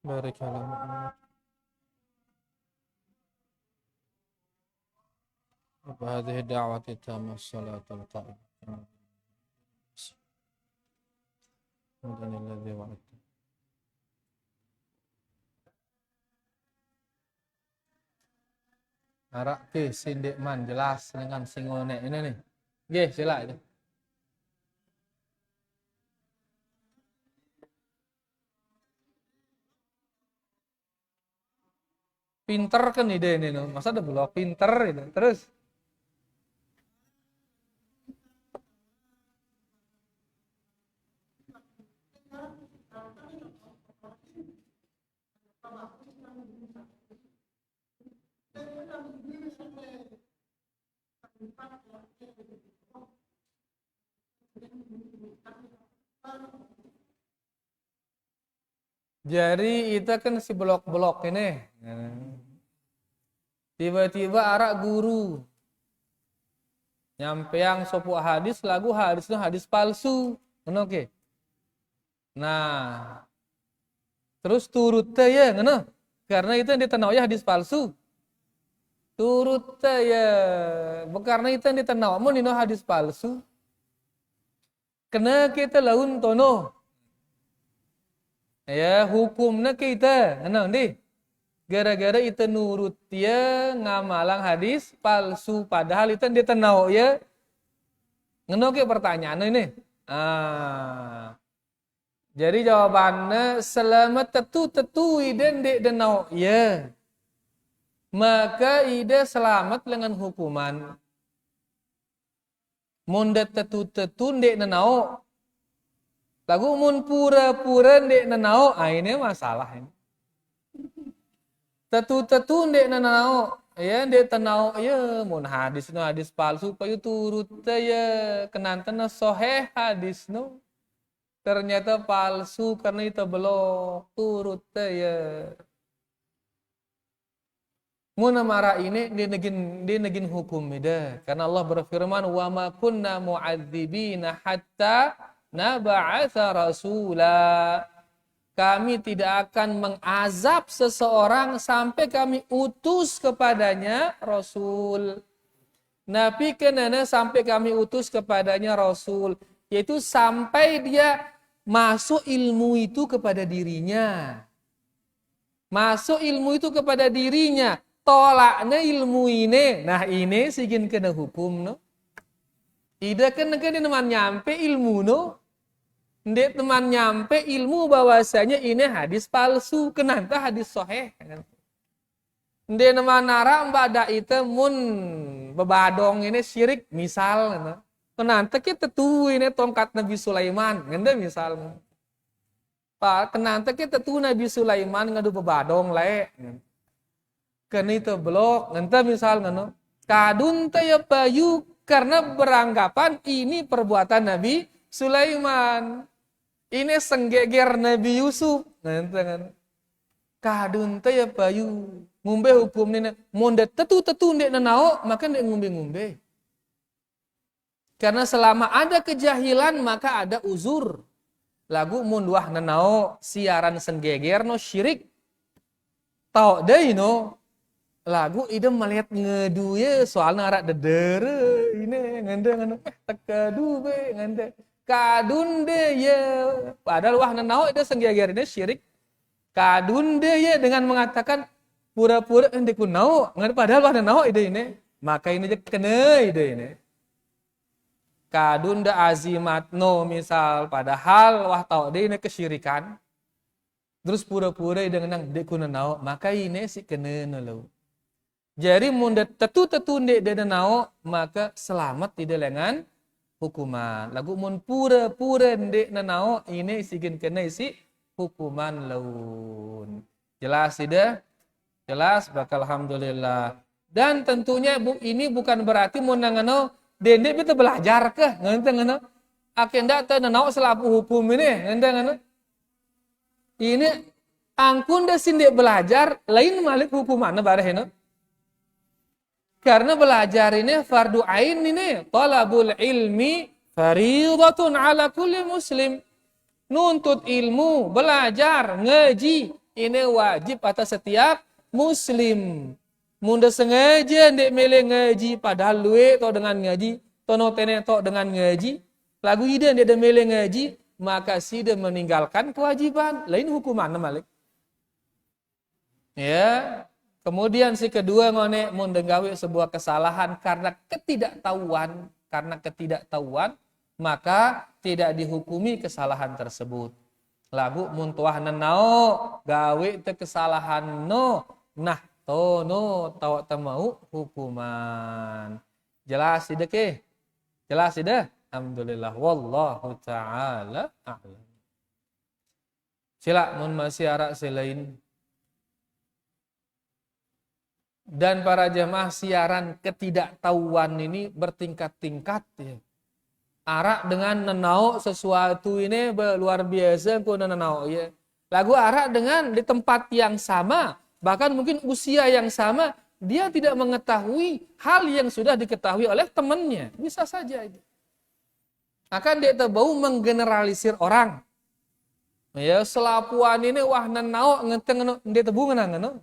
Speaker 1: Barakallahu. وهذه الدعوة التامة الصلاة القائمة الحمد لله الذي وعدته Arak ke sindik man jelas dengan singone ini nih. Nggih, sila itu. Pinter kan ide ini no. Masa ada blog pinter itu. Terus jadi itu kan si blok-blok ini. Tiba-tiba arak guru nyampe yang sopo hadis lagu hadis itu hadis palsu. Ngono oke. Nah, terus turut teh ya ngono. Karena itu yang ditenau ya hadis palsu. Turut teh ya. Karena itu yang ditenau mun dino hadis palsu. Kena kita laun tono. Ya, hukumnya kita, ngono ndi? Gara-gara itu nurut dia ngamalang hadis palsu padahal itu dia tenau ya. Ngono ke pertanyaan ini. Jadi jawabannya selama tetu ide ndek denau ya. Maka ide selamat dengan hukuman. Mun tetu ndek denau lagu mun pura-pura ndek nenau, ini masalah ini. Tetu ndek nenau, ya ndek tenau, ya mun hadis no hadis palsu payu turut ya kenantena soheh hadis no. Ternyata palsu karena itu belum turut ya. Mun marah ini dia negin hukum ida. Karena Allah berfirman wa ma kunna mu'adzibina hatta naba'atha rasula. Kami tidak akan mengazab seseorang sampai kami utus kepadanya Rasul. Nabi kenana sampai kami utus kepadanya Rasul. Yaitu sampai dia masuk ilmu itu kepada dirinya. Masuk ilmu itu kepada dirinya. Tolaknya ilmu ini. Nah ini sigin kena hukum no. Ida kena teman nyampe ilmu no. Ndek teman nyampe ilmu bahwasanya ini hadis palsu, kenapa hadis sahih? Ndek teman nara mbak itu mun bebadong ini syirik misal, kenapa kita tuh ini tongkat Nabi Sulaiman, ngende misal. Pak, kenapa kita tuh Nabi Sulaiman ngadu bebadong le? Kena itu blok, ngente misal ngono. Kadun taya payu karena beranggapan ini perbuatan Nabi Sulaiman. Ini senggeger Nabi Yusuf. Nanti kadun teh ya payu. Ngumbe hukum ini. Mundet tetu ndek nanao, maka ndek ngumbe. Karena selama ada kejahilan, maka ada uzur. Lagu munduah nanao, siaran senggeger no syirik. Tau deh no. Lagu ide melihat ngedu ya soalnya arak dedere. Ini ngende tekadu be ngende. Kadun de ya, padahal wah nanau itu senggeger ini syirik. Kadun de ya dengan mengatakan pura-pura ende kunau, padahal wah nanau ide ini, maka ini je kena ide ini. Kadun de azimat no misal, padahal wah tau de ini kesyirikan. Terus pura-pura dengan de kunau, maka ini si kena nolo. Jadi mundet tetu ndek de nanau, maka selamat tidak lengan hukuman. Lagu mun pura-pura ndek nanao ini sigin kena isi hukuman laun. Jelas tidak? Jelas bakal alhamdulillah. Dan tentunya ini bukan berarti mun nangano dendek kita belajar ke ngente ngono. Akenda teh nanao selaku hukum ini ngente ngono. Ini angkun da sindek belajar lain malik hukumanna barehna. Karena belajar ini fardu ain ini. Talabul ilmi faridatun ala kulli muslim. Nuntut ilmu, belajar, ngaji. Ini wajib atas setiap muslim. Munda sengaja ndek mele ngaji. Padahal luwe to dengan ngaji. Tono tene to dengan ngaji. Lagu ide ndek mele ngaji. Maka sida meninggalkan kewajiban. Lain hukuman malik. Ya. Kemudian si kedua ngone mun gawe sebuah kesalahan karena ketidaktahuan, maka tidak dihukumi kesalahan tersebut. Lagu mun tuah nenao gawe teu kesalahan no, nah no tawa temau hukuman. Jelas tidak ke? Jelas tidak? Alhamdulillah wallahu taala a'lam. Sila mun masih arak selain. Dan para jemaah siaran ketidaktahuan ini bertingkat-tingkat ya. Arak dengan nenau sesuatu ini luar biasa ku nenau ya. Lagu arak dengan di tempat yang sama, bahkan mungkin usia yang sama, dia tidak mengetahui hal yang sudah diketahui oleh temannya. Bisa saja itu. Akan dia bau menggeneralisir orang. Ya, selapuan ini wah nenau ngenteng dia tebu ngenang.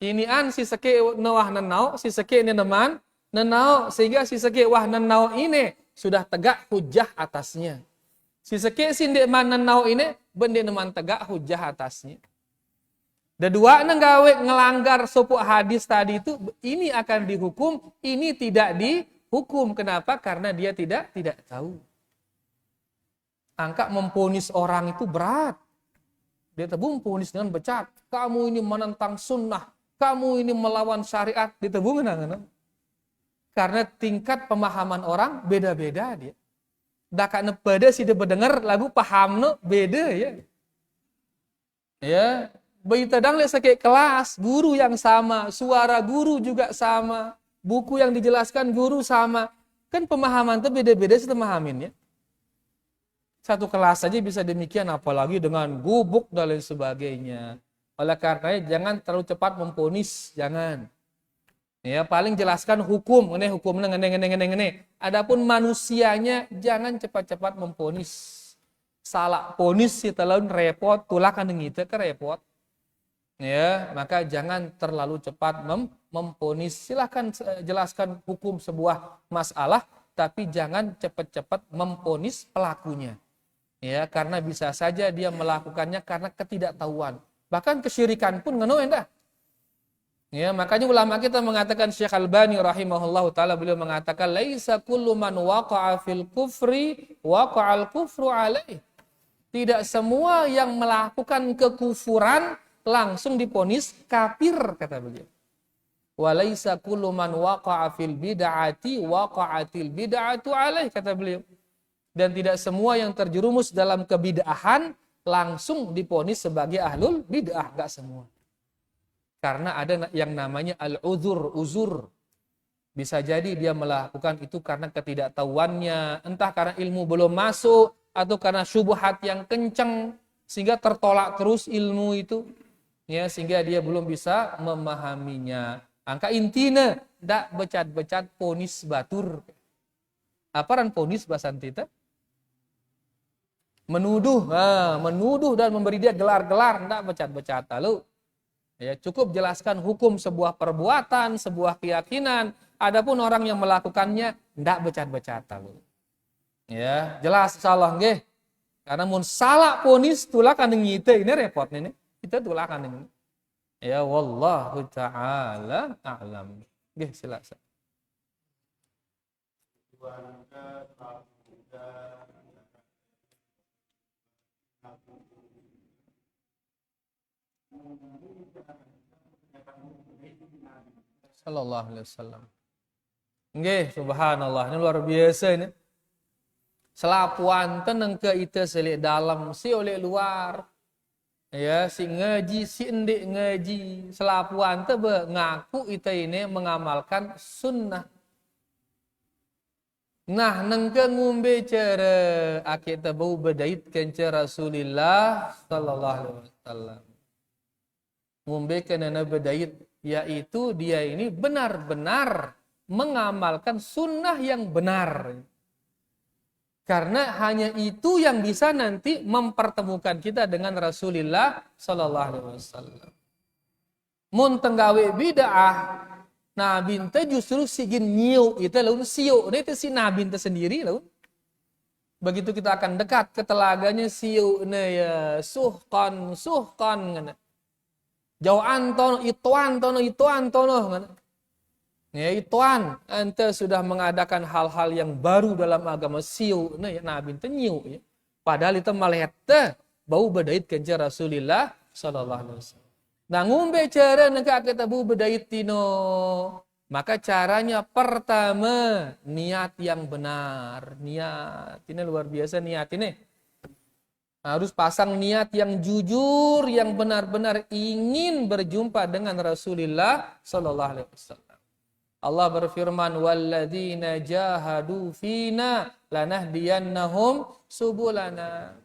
Speaker 1: Ini si seke wah nenau, si seke ini neman nenau, sehingga si seke wah nenau ini sudah tegak hujah atasnya. Si seke sindik man nenau ini bende neman tegak hujah atasnya. Kedua nenggawe ngelanggar supu hadis tadi itu, ini akan dihukum, ini tidak dihukum. Kenapa? Karena dia tidak tahu. Angka memponis orang itu berat. Dia tebung ponis dengan becat. Kamu ini menentang sunnah. Kamu ini melawan syariat. Dia tebung ngenang. Karena tingkat pemahaman orang beda-beda dia. Dakaknya pada si dia berdengar lagu pahamnya beda ya. Ya. Bayi tadang lihat sakit kelas. Guru yang sama. Suara guru juga sama. Buku yang dijelaskan guru sama. Kan pemahaman itu beda-beda sih pemahamin ya. Satu kelas saja bisa demikian, apalagi dengan gubuk dan lain sebagainya. Oleh karenanya jangan terlalu cepat memponis, jangan. Ya, paling jelaskan hukum, hukumnya ngene. Adapun manusianya jangan cepat-cepat memponis. Salah ponis si telun repot, tulakan ngite ke repot. Ya, maka jangan terlalu cepat memponis. Silahkan jelaskan hukum sebuah masalah, tapi jangan cepat-cepat memponis pelakunya. Ya, karena bisa saja dia melakukannya karena ketidaktahuan. Bahkan kesyirikan pun ngeno endah. Ya, makanya ulama kita mengatakan, Syekh Albani rahimahullahu taala beliau mengatakan laisa kullu man waqa'a fil kufri waqa'al kufru alaih. Tidak semua yang melakukan kekufuran langsung diponis kafir, kata beliau. Wa laisa kullu man waqa'a fil bid'ati waqa'atil bid'atu alaih, kata beliau. Dan tidak semua yang terjerumus dalam kebid'ahan langsung diponis sebagai ahlul bid'ah, enggak semua. Karena ada yang namanya uzur. Bisa jadi dia melakukan itu karena ketidaktahuannya, entah karena ilmu belum masuk atau karena syubhat yang kencang sehingga tertolak terus ilmu itu. Ya, sehingga dia belum bisa memahaminya. Angka intinya ndak becat-becat ponis batur. Aparan ponis bahasa kita? Menuduh dan memberi dia gelar-gelar, ndak becat-becat lalu. Ya, cukup jelaskan hukum sebuah perbuatan, sebuah keyakinan. Adapun orang yang melakukannya ndak becat-becat lalu. Ya, jelas insyaallah nggih. Karena mun salah ponis tulakan ngite ini repot ini. Kita tulakan ini. Ya wallahu taala a'lam. Nggih, silakan. Sallallahu alaihi wasallam. Nggih, subhanallah, ini luar biasa ini. Selapuan teneng ke ite selik dalam, si oleh luar. Ya, si ngaji, si endik ngaji. Selapuan te ngaku ite ini mengamalkan sunnah. Nah, nengke ngumbe cara akik bau berdaitkan cara Rasulullah sallallahu alaihi wasallam. Ngumbe kena berdait, yaitu dia ini benar-benar mengamalkan sunnah yang benar. Karena hanya itu yang bisa nanti mempertemukan kita dengan Rasulullah sallallahu alaihi wasallam. Mun tenggawe bid'ah, nabi teh justru sigin nyiu itu laun siu, itu si nabi teh sendiri laun. Begitu kita akan dekat ke telaganya siu ya suhqan ngana. Jauhan tono, ituan tono. Ya ituan, ente sudah mengadakan hal-hal yang baru dalam agama siu, ya Nabi tenyu ya. Padahal itu malah bau bedait kenca Rasulullah sallallahu alaihi wasallam. Nah ngumbe cara nengka kita bau bedait tino. Maka caranya pertama niat yang benar. Niat ini luar biasa niat ini. Harus pasang niat yang jujur, yang benar-benar ingin berjumpa dengan Rasulullah sallallahu alaihi wasallam. Allah berfirman, walladzina jahadu fina lanahdiyannahum subulana.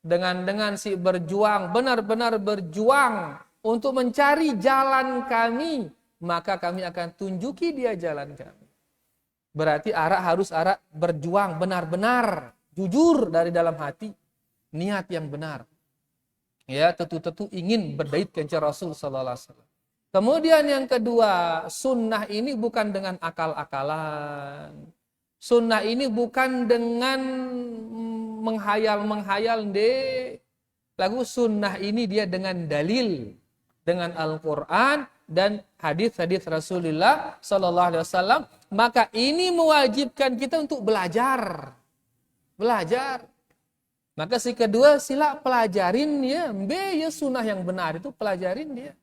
Speaker 1: Dengan si berjuang, benar-benar berjuang untuk mencari jalan kami, maka kami akan tunjuki dia jalan kami. Berarti harus berjuang benar-benar, jujur dari dalam hati, niat yang benar. Ya, tentu ingin berdait kenca Rasul sallallahu alaihi wasallam. Kemudian yang kedua, sunnah ini bukan dengan akal-akalan. Sunnah ini bukan dengan menghayal-menghayal deh. Lagu sunnah ini dia dengan dalil, dengan Al-Quran dan hadis-hadis Rasulullah Sallallahu Alaihi Wasallam. Maka ini mewajibkan kita untuk belajar. Maka si kedua sila pelajarin ya, ya sunnah yang benar itu pelajarin dia.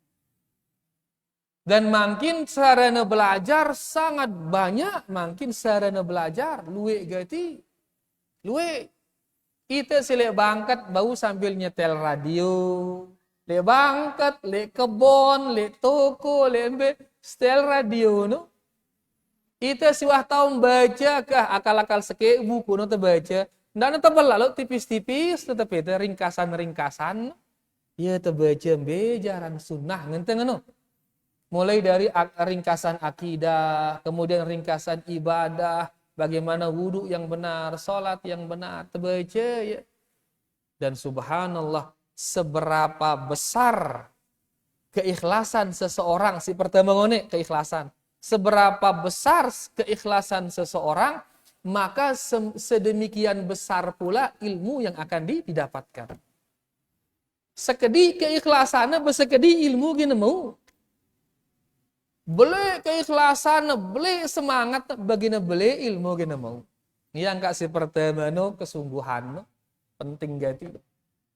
Speaker 1: Dan makin sarana belajar sangat banyak, makin sarana belajar luwe gati. Luwe. Kita silek bangkat bau sambil nyetel radio. Le bangkat, le kebon, le toko, le embe setel radio no. Kita siwah tahu baca kah akal-akal seke buku no terbaca. Ndak tebal lalu tipis-tipis tetapi itu ringkasan-ringkasan. Ya terbaca embe jaran sunnah ngenteng no. Mulai dari ringkasan akidah, kemudian ringkasan ibadah, bagaimana wudhu yang benar, sholat yang benar, terbaca ya. Dan subhanallah, seberapa besar keikhlasan seseorang, si pertama ngone keikhlasan. Seberapa besar keikhlasan seseorang, maka sedemikian besar pula ilmu yang akan didapatkan. Sekedi keikhlasannya, besekedi ilmu gini mau. Beli keikhlasan, beli semangat, begini beli ilmu gini mau. Yang kasih pertama no kesungguhan no, penting gati.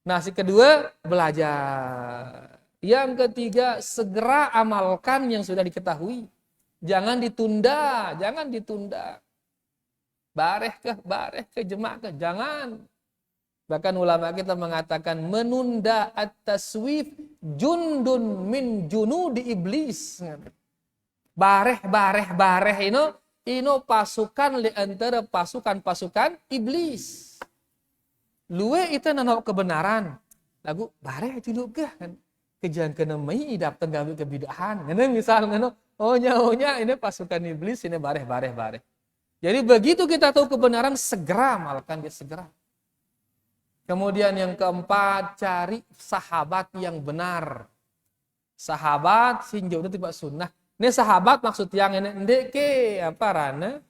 Speaker 1: Nah si kedua belajar. Yang ketiga segera amalkan yang sudah diketahui. Jangan ditunda. Bareh ke jemak ke, jangan. Bahkan ulama kita mengatakan menunda at-taswif jundun min junudi iblis. Bareh ino pasukan di antara pasukan iblis. Luwe itu nanok kebenaran. Lagu bareh juga kan. Kejang kena mai idap tenggambil kebidahan. Ngene misal ngono, onya ini pasukan iblis, ini bareh. Jadi begitu kita tahu kebenaran segera amalkan dia segera. Kemudian yang keempat, cari sahabat yang benar. Sahabat sinjau itu tiba sunnah. Ini sahabat maksud yang ini ndeke apa rana?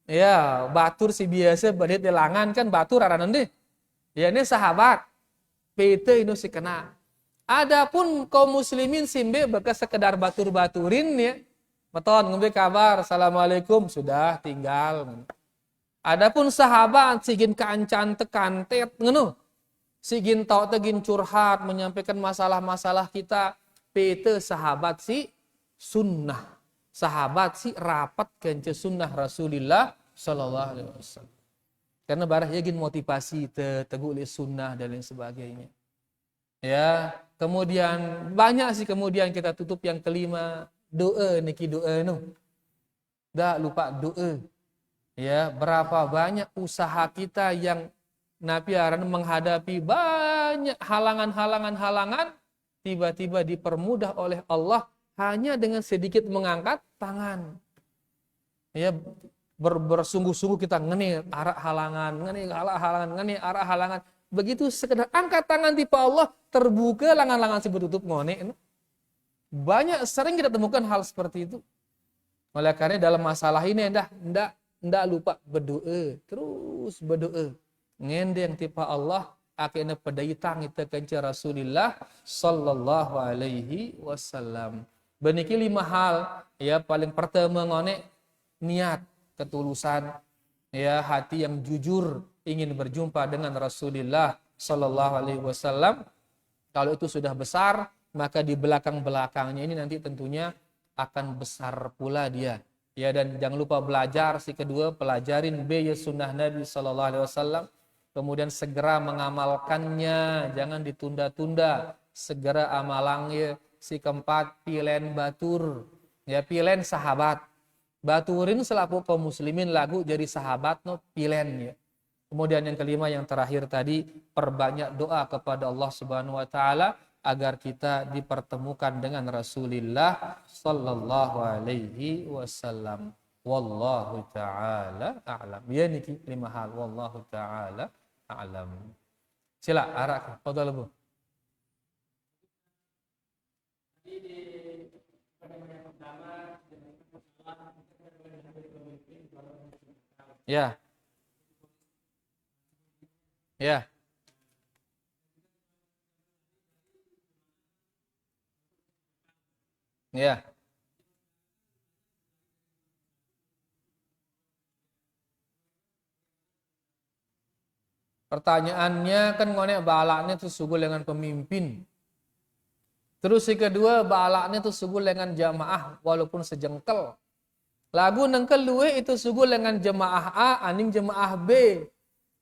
Speaker 1: Ya, batur si biasa badit delangan kan batur rana ndek. Ya ini sahabat. PT ini si kena. Adapun kaum muslimin simbe bekas sekedar batur-baturin ya. Beton ngombe kabar, assalamualaikum sudah tinggal. Adapun sahabat sigin kancan tekantet ngono. Sigin tau tegin curhat menyampaikan masalah-masalah kita. PT sahabat si sunnah. Sahabat si rapat kence sunnah Rasulullah sallallahu alaihi wasallam. Karena barah yakin motivasi teguh oleh sunnah dan lain sebagainya. Ya, kemudian banyak sih kemudian kita tutup yang kelima, doa niki doa no. Dah lupa doa. Ya, berapa banyak usaha kita yang Nabi aran menghadapi banyak halangan, tiba-tiba dipermudah oleh Allah hanya dengan sedikit mengangkat tangan. Ya, bersungguh-sungguh kita ngene arah halangan. Begitu sekedar angkat tangan tipe Allah, terbuka langan-langan si bertutup ngone. Banyak sering kita temukan hal seperti itu. Oleh karena dalam masalah ini ndak lupa berdoa, terus berdoa. Ngende yang tipe Allah akhirnya pedaitang itu kenca Rasulullah sallallahu alaihi wasallam. Beniki 5 hal ya, paling pertama ngone niat ketulusan ya, hati yang jujur ingin berjumpa dengan Rasulullah sallallahu alaihi wasallam. Kalau itu sudah besar, maka di belakang-belakangnya ini nanti tentunya akan besar pula dia. Ya, dan jangan lupa belajar. Si kedua, pelajarin ya sunnah Nabi sallallahu alaihi wasallam. Kemudian segera mengamalkannya, jangan ditunda-tunda. Segera amalannya. Si keempat, pilen batur. Ya, pilen sahabat. Baturin selaku kaum muslimin lagu jadi sahabat no pilen ya. Kemudian yang kelima, yang terakhir tadi, perbanyak doa kepada Allah Subhanahu wa taala agar kita dipertemukan dengan Rasulullah sallallahu alaihi wasallam. Wallahu taala a'lam. Ya niki 5 hal, wallahu taala a'lam. Sila arak, fadhal Bu. Ya. Ya. Ya. Pertanyaannya kan ngone balaknya tuh sugul dengan pemimpin. Terus yang kedua, balaknya tuh sugul dengan jamaah walaupun sejengkel. Lagu nengkel luwe itu sugul dengan jemaah A aning jemaah B.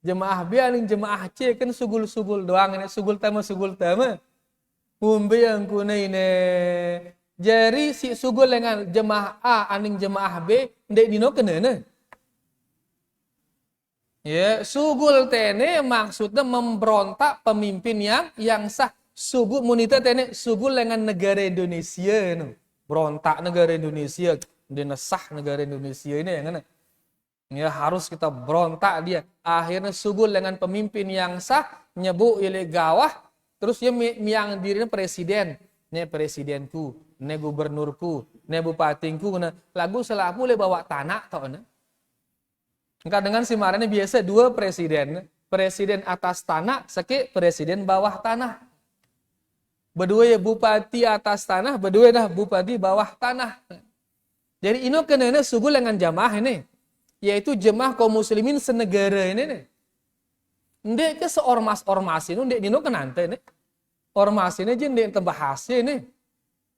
Speaker 1: Jemaah B aning jemaah C kan sugul-sugul doang ini, sugul tama. Umbe yang kuna ini. Jadi si sugul dengan jemaah A aning jemaah B ndek dino kenana. Ya, sugul tene maksudnya memberontak pemimpin yang sah. Sugul munita tene sugul dengan negara Indonesia no. Berontak negara Indonesia, dinesah negara Indonesia ini yang mana? Ya, harus kita berontak dia. Akhirnya sugul dengan pemimpin yang sah, nyebu ile gawah, terus dia miang dirinya presiden. Ne presidenku, ne gubernurku, ne bupatinku, nah lagu selaku le bawa tanah tau na. Enggak dengan si marane biasa 2 presiden. Presiden atas tanah, seke presiden bawah tanah. Berdua ya bupati atas tanah, berdua dah bupati bawah tanah. Jadi ini kenana sugul dengan jamaah ini. Yaitu jemaah kaum muslimin senegara ini nih. Ndek ke seormas-ormas ini, ndek dino kenante nih. Ormas ini aja ndek terbahasnya ini.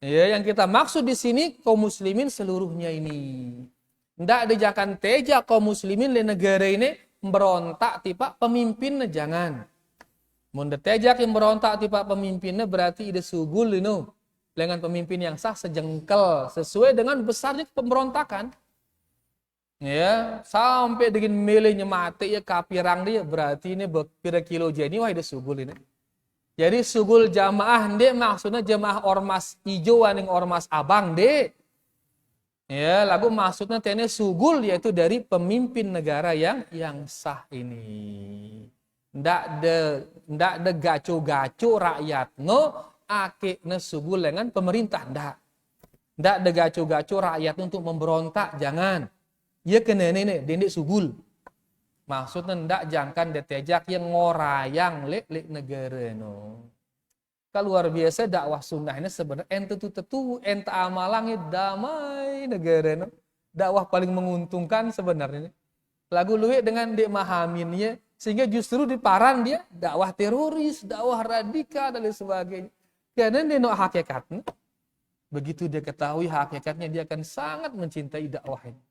Speaker 1: Ya, yang kita maksud di sini kaum muslimin seluruhnya ini. Ndak dejakan teja kaum muslimin di negara ini berontak tipa pemimpinnya jangan. Mun detejak yang berontak tipa pemimpinnya berarti ide sugul ini dengan pemimpin yang sah sejengkel sesuai dengan besarnya pemberontakan. Ya, sampai dengan milihnya mati ya kapirang dia berarti ini berapa kilo jadi wah ide sugul ini. Jadi sugul jamaah ndek maksudnya jamaah ormas ijo aning ormas abang dek. Ya, lagu maksudnya tene sugul yaitu dari pemimpin negara yang sah ini. Ndak de gaco-gaco rakyat no akikna sugul dengan pemerintah ndak de gaco-gaco rakyat untuk memberontak jangan. Ya kena ini dendek sugul. Maksudnya ndak jangkan detejak yang ngorayang lek negara no. Kalau luar biasa dakwah sunnah ini sebenarnya ente tetu ente amalangnya damai negara no. Dakwah paling menguntungkan sebenarnya. Lagu luwe dengan dek mahaminnya sehingga justru di paran dia dakwah teroris, dakwah radikal dan lain sebagainya. Karena dia no hakikatnya. Begitu dia ketahui hakikatnya dia akan sangat mencintai dakwah ini.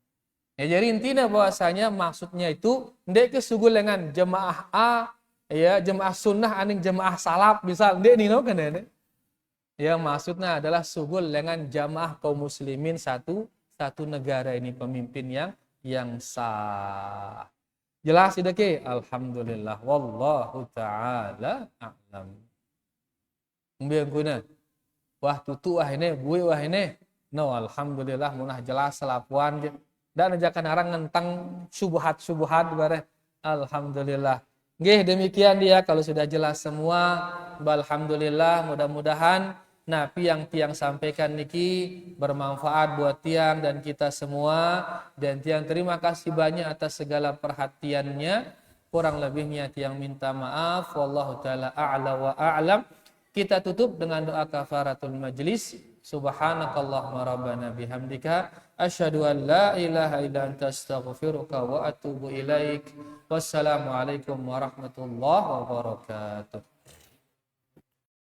Speaker 1: Ya, jadi intinya bahwasanya maksudnya itu ndek kesugul dengan jemaah A, ya jemaah sunnah aning jemaah salaf misal ndek nino kan ya. Ya maksudnya adalah sugul dengan jamaah kaum muslimin satu negara ini pemimpin yang sah. Jelas tidak ke? Alhamdulillah wallahu taala a'lam. Mbiang kuna. Wah tutu wah ini, bui wah ini. No alhamdulillah munah jelas selapuan je. Dan ajakan orang ngentang subuhat bare. Alhamdulillah. Nggih demikian dia kalau sudah jelas semua. Alhamdulillah mudah-mudahan napi yang tiang sampaikan niki bermanfaat buat tiang dan kita semua, dan tiang terima kasih banyak atas segala perhatiannya. Kurang lebihnya tiang minta maaf. Wallahu taala a'la wa a'lam. Kita tutup dengan doa kafaratul majlis. Subhanakallahumma rabbana bihamdika asyhadu an la ilaha illa anta astaghfiruka wa atubu ilaik. Wassalamualaikum warahmatullahi wabarakatuh.